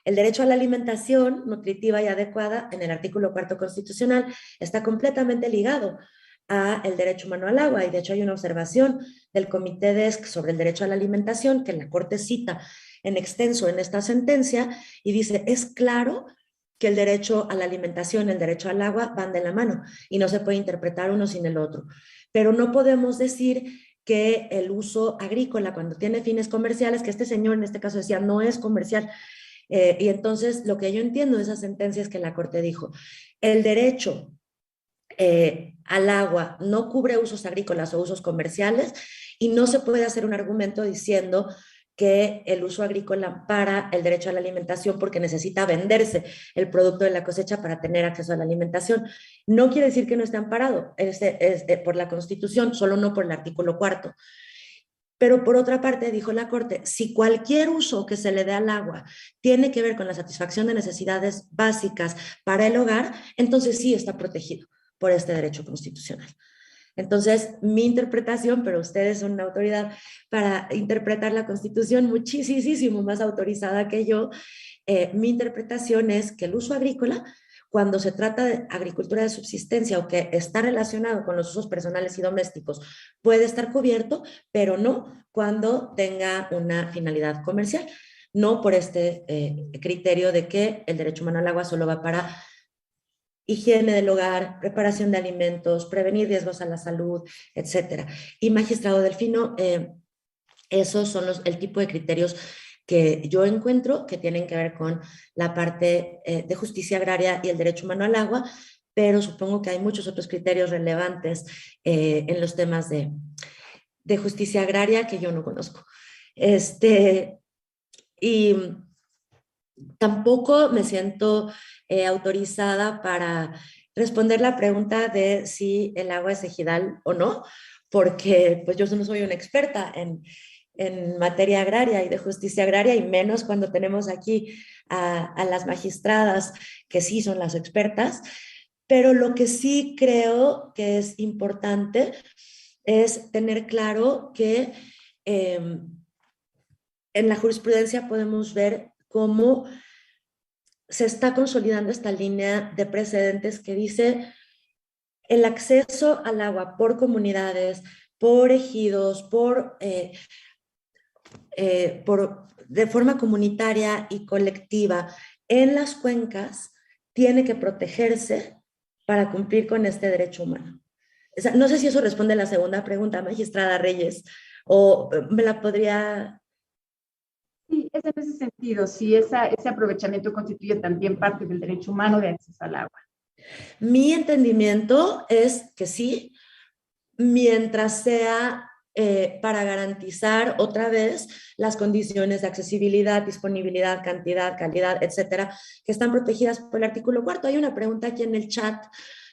el derecho a la alimentación nutritiva y adecuada en el artículo 4 constitucional está completamente ligado a el derecho humano al agua, y de hecho hay una observación del Comité DESC sobre el derecho a la alimentación que la Corte cita en extenso en esta sentencia y dice, es claro que el derecho a la alimentación y el derecho al agua van de la mano y no se puede interpretar uno sin el otro. Pero no podemos decir que el uso agrícola cuando tiene fines comerciales, que este señor en este caso decía no es comercial, y entonces lo que yo entiendo de esa sentencia es que la Corte dijo, el derecho al agua no cubre usos agrícolas o usos comerciales y no se puede hacer un argumento diciendo que el uso agrícola para el derecho a la alimentación porque necesita venderse el producto de la cosecha para tener acceso a la alimentación. No quiere decir que no esté amparado por la Constitución, solo no por el artículo 4. Pero por otra parte, dijo la Corte, si cualquier uso que se le dé al agua tiene que ver con la satisfacción de necesidades básicas para el hogar, entonces sí está protegido por este derecho constitucional. Entonces, mi interpretación, pero ustedes son una autoridad para interpretar la Constitución muchísimo más autorizada que yo, mi interpretación es que el uso agrícola, cuando se trata de agricultura de subsistencia o que está relacionado con los usos personales y domésticos, puede estar cubierto, pero no cuando tenga una finalidad comercial. No por este criterio de que el derecho humano al agua solo va para higiene del hogar, preparación de alimentos, prevenir riesgos a la salud, etcétera. Y magistrado Delfino, esos son el tipo de criterios que yo encuentro que tienen que ver con la parte de justicia agraria y el derecho humano al agua, pero supongo que hay muchos otros criterios relevantes en los temas de justicia agraria que yo no conozco. Y tampoco me siento autorizada para responder la pregunta de si el agua es ejidal o no, porque pues yo no soy una experta en materia agraria y de justicia agraria, y menos cuando tenemos aquí a las magistradas que sí son las expertas, pero lo que sí creo que es importante es tener claro que en la jurisprudencia podemos ver cómo se está consolidando esta línea de precedentes que dice el acceso al agua por comunidades, por ejidos, de forma comunitaria y colectiva en las cuencas tiene que protegerse para cumplir con este derecho humano. O sea, no sé si eso responde a la segunda pregunta, magistrada Reyes, o me la podría... Sí, es en ese sentido, sí, ese aprovechamiento constituye también parte del derecho humano de acceso al agua. Mi entendimiento es que sí, mientras sea para garantizar otra vez las condiciones de accesibilidad, disponibilidad, cantidad, calidad, etcétera, que están protegidas por el artículo 4. Hay una pregunta aquí en el chat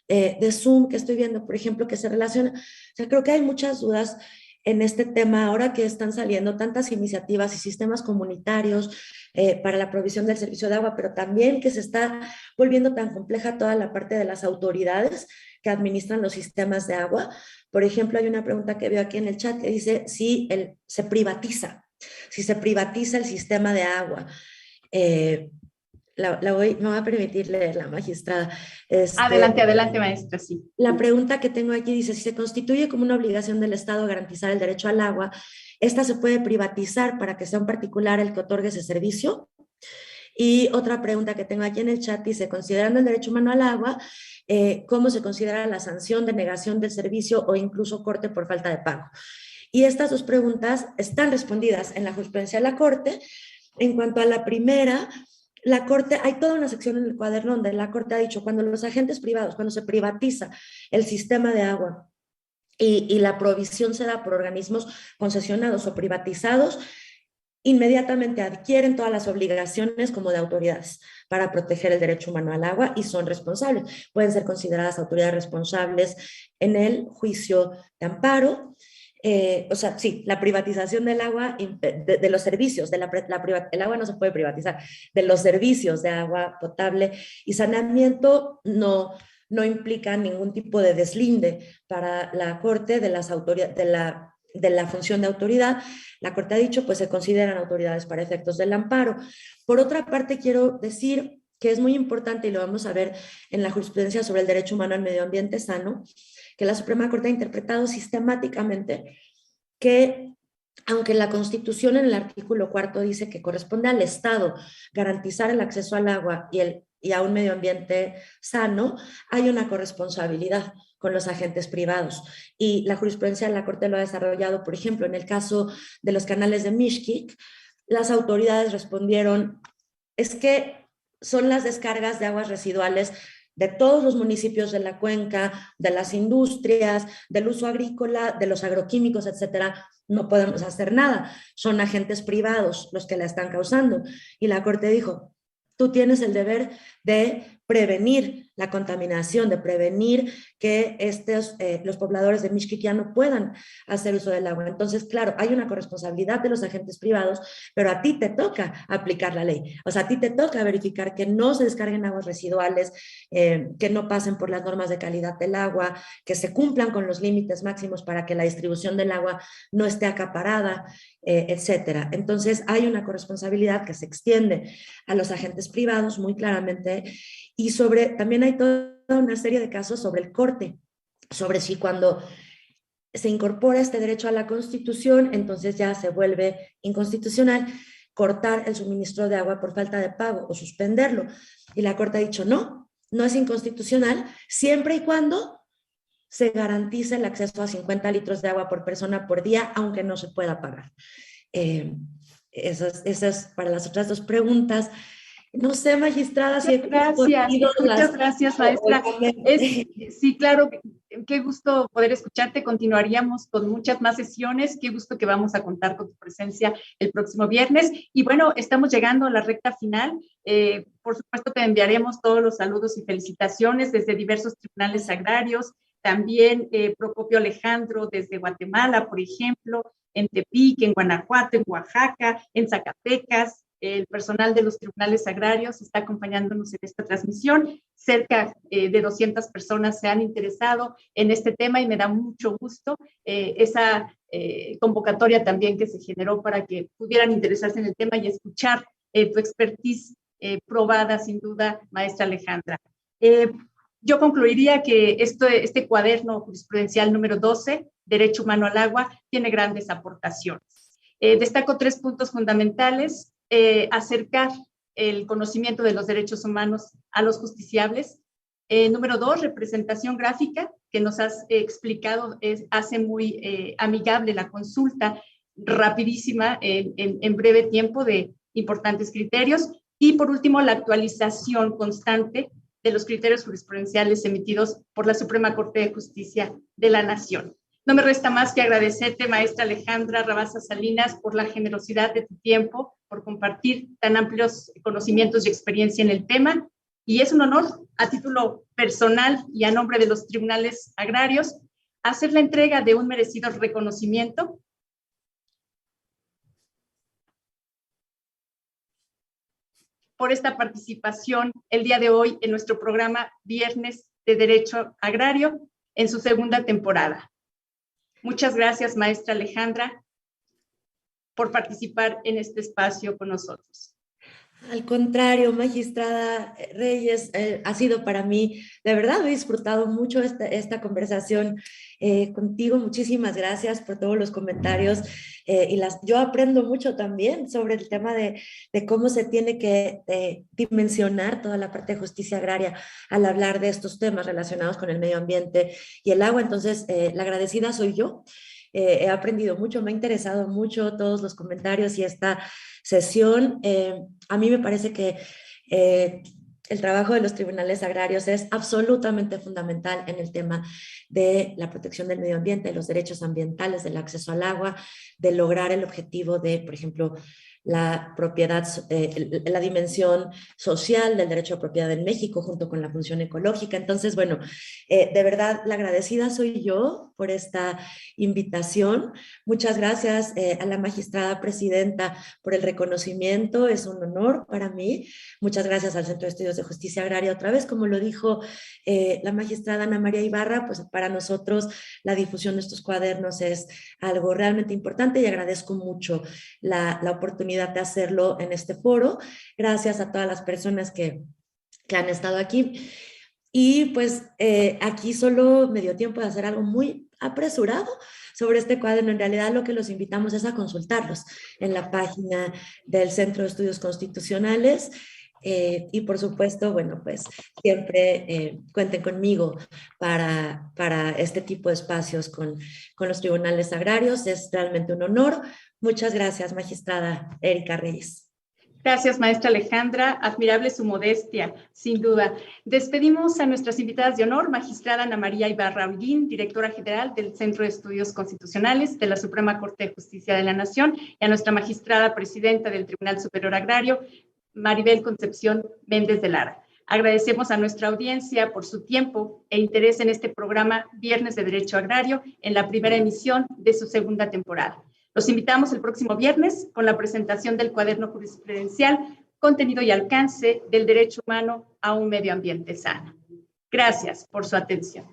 de Zoom que estoy viendo, por ejemplo, que se relaciona. O sea, creo que hay muchas dudas en este tema ahora que están saliendo tantas iniciativas y sistemas comunitarios para la provisión del servicio de agua, pero también que se está volviendo tan compleja toda la parte de las autoridades que administran los sistemas de agua. Por ejemplo, hay una pregunta que veo aquí en el chat que dice si se privatiza el sistema de agua. Me voy a permitir leer la magistrada. Adelante, maestra, sí. La pregunta que tengo aquí dice, si se constituye como una obligación del Estado garantizar el derecho al agua, ¿esta se puede privatizar para que sea un particular el que otorgue ese servicio? Y otra pregunta que tengo aquí en el chat dice, considerando el derecho humano al agua, ¿cómo se considera la sanción de negación del servicio o incluso corte por falta de pago? Y estas dos preguntas están respondidas en la jurisprudencia de la Corte. En cuanto a la primera, la Corte, hay toda una sección en el cuaderno donde la Corte ha dicho, cuando los agentes privados, cuando se privatiza el sistema de agua y la provisión se da por organismos concesionados o privatizados, inmediatamente adquieren todas las obligaciones como de autoridades para proteger el derecho humano al agua y son responsables. Pueden ser consideradas autoridades responsables en el juicio de amparo. O sea, sí, la privatización del agua, de los servicios, el agua no se puede privatizar, de los servicios de agua potable y saneamiento no implica ningún tipo de deslinde para la Corte de las autoridades, de la función de autoridad. La Corte ha dicho, pues se consideran autoridades para efectos del amparo. Por otra parte, quiero decir que es muy importante, y lo vamos a ver en la jurisprudencia sobre el derecho humano al medio ambiente sano, que la Suprema Corte ha interpretado sistemáticamente que, aunque la Constitución en el artículo 4 dice que corresponde al Estado garantizar el acceso al agua y a un medio ambiente sano, hay una corresponsabilidad con los agentes privados. Y la jurisprudencia de la Corte lo ha desarrollado, por ejemplo, en el caso de los canales de Mixquic, las autoridades respondieron, es que son las descargas de aguas residuales de todos los municipios de la cuenca, de las industrias, del uso agrícola, de los agroquímicos, etcétera. No podemos hacer nada. Son agentes privados los que la están causando. Y la Corte dijo, tú tienes el deber de prevenir la contaminación, de prevenir que los pobladores de Mixquic ya no puedan hacer uso del agua. Entonces, claro, hay una corresponsabilidad de los agentes privados, pero a ti te toca aplicar la ley. O sea, a ti te toca verificar que no se descarguen aguas residuales, que no pasen por las normas de calidad del agua, que se cumplan con los límites máximos para que la distribución del agua no esté acaparada, etcétera. Entonces, hay una corresponsabilidad que se extiende a los agentes privados muy claramente. Y también hay toda una serie de casos sobre el corte, sobre si cuando se incorpora este derecho a la Constitución, entonces ya se vuelve inconstitucional cortar el suministro de agua por falta de pago o suspenderlo. Y la Corte ha dicho, no es inconstitucional, siempre y cuando se garantice el acceso a 50 litros de agua por persona por día, aunque no se pueda pagar. Esas para las otras dos preguntas. No sé, magistrada, si muchas gracias, maestra. Sí, claro, qué gusto poder escucharte. Continuaríamos con muchas más sesiones. Qué gusto que vamos a contar con tu presencia el próximo viernes. Y bueno, estamos llegando a la recta final. Por supuesto, te enviaremos todos los saludos y felicitaciones desde diversos tribunales agrarios. También Procopio Alejandro desde Guatemala, por ejemplo, en Tepic, en Guanajuato, en Oaxaca, en Zacatecas. El personal de los tribunales agrarios está acompañándonos en esta transmisión. Cerca de 200 personas se han interesado en este tema y me da mucho gusto esa convocatoria también que se generó para que pudieran interesarse en el tema y escuchar tu expertise probada, sin duda, maestra Alejandra. Yo concluiría que este cuaderno jurisprudencial número 12, Derecho Humano al Agua, tiene grandes aportaciones. Destaco 3 puntos fundamentales. Acercar el conocimiento de los derechos humanos a los justiciables. Número 2, representación gráfica, que nos has explicado, hace muy amigable la consulta, rapidísima, en breve tiempo, de importantes criterios. Y por último, la actualización constante de los criterios jurisprudenciales emitidos por la Suprema Corte de Justicia de la Nación. No me resta más que agradecerte, maestra Alejandra Rabasa Salinas, por la generosidad de tu tiempo, por compartir tan amplios conocimientos y experiencia en el tema. Y es un honor, a título personal y a nombre de los tribunales agrarios, hacer la entrega de un merecido reconocimiento por esta participación el día de hoy en nuestro programa Viernes de Derecho Agrario en su segunda temporada. Muchas gracias, maestra Alejandra, por participar en este espacio con nosotros. Al contrario, magistrada Reyes, ha sido para mí, de verdad, he disfrutado mucho esta conversación contigo. Muchísimas gracias por todos los comentarios. Yo aprendo mucho también sobre el tema de cómo se tiene que dimensionar toda la parte de justicia agraria al hablar de estos temas relacionados con el medio ambiente y el agua. Entonces, la agradecida soy yo. He aprendido mucho, me ha interesado mucho todos los comentarios y esta sesión. A mí me parece que El trabajo de los tribunales agrarios es absolutamente fundamental en el tema de la protección del medio ambiente, de los derechos ambientales, del acceso al agua, de lograr el objetivo de, por ejemplo, la propiedad, la dimensión social del derecho a propiedad en México junto con la función ecológica. Entonces, bueno, de verdad la agradecida soy yo por esta invitación. Muchas gracias a la magistrada presidenta por el reconocimiento, es un honor para mí. Muchas gracias al Centro de Estudios de Justicia Agraria otra vez, como lo dijo la magistrada Ana María Ibarra, pues para nosotros la difusión de estos cuadernos es algo realmente importante y agradezco mucho la oportunidad de hacerlo en este foro. Gracias a todas las personas que han estado aquí. Y pues aquí solo me dio tiempo de hacer algo muy apresurado sobre este cuaderno. En realidad lo que los invitamos es a consultarlos en la página del Centro de Estudios Constitucionales. Y por supuesto, bueno, pues siempre cuenten conmigo para este tipo de espacios con los tribunales agrarios. Es realmente un honor. Muchas gracias, magistrada Erika Reyes. Gracias, maestra Alejandra. Admirable su modestia, sin duda. Despedimos a nuestras invitadas de honor, magistrada Ana María Ibarra Holguín, directora general del Centro de Estudios Constitucionales de la Suprema Corte de Justicia de la Nación, y a nuestra magistrada presidenta del Tribunal Superior Agrario, Maribel Concepción Méndez de Lara. Agradecemos a nuestra audiencia por su tiempo e interés en este programa Viernes de Derecho Agrario en la primera emisión de su segunda temporada. Los invitamos el próximo viernes con la presentación del cuaderno jurisprudencial, contenido y alcance del derecho humano a un medio ambiente sano. Gracias por su atención.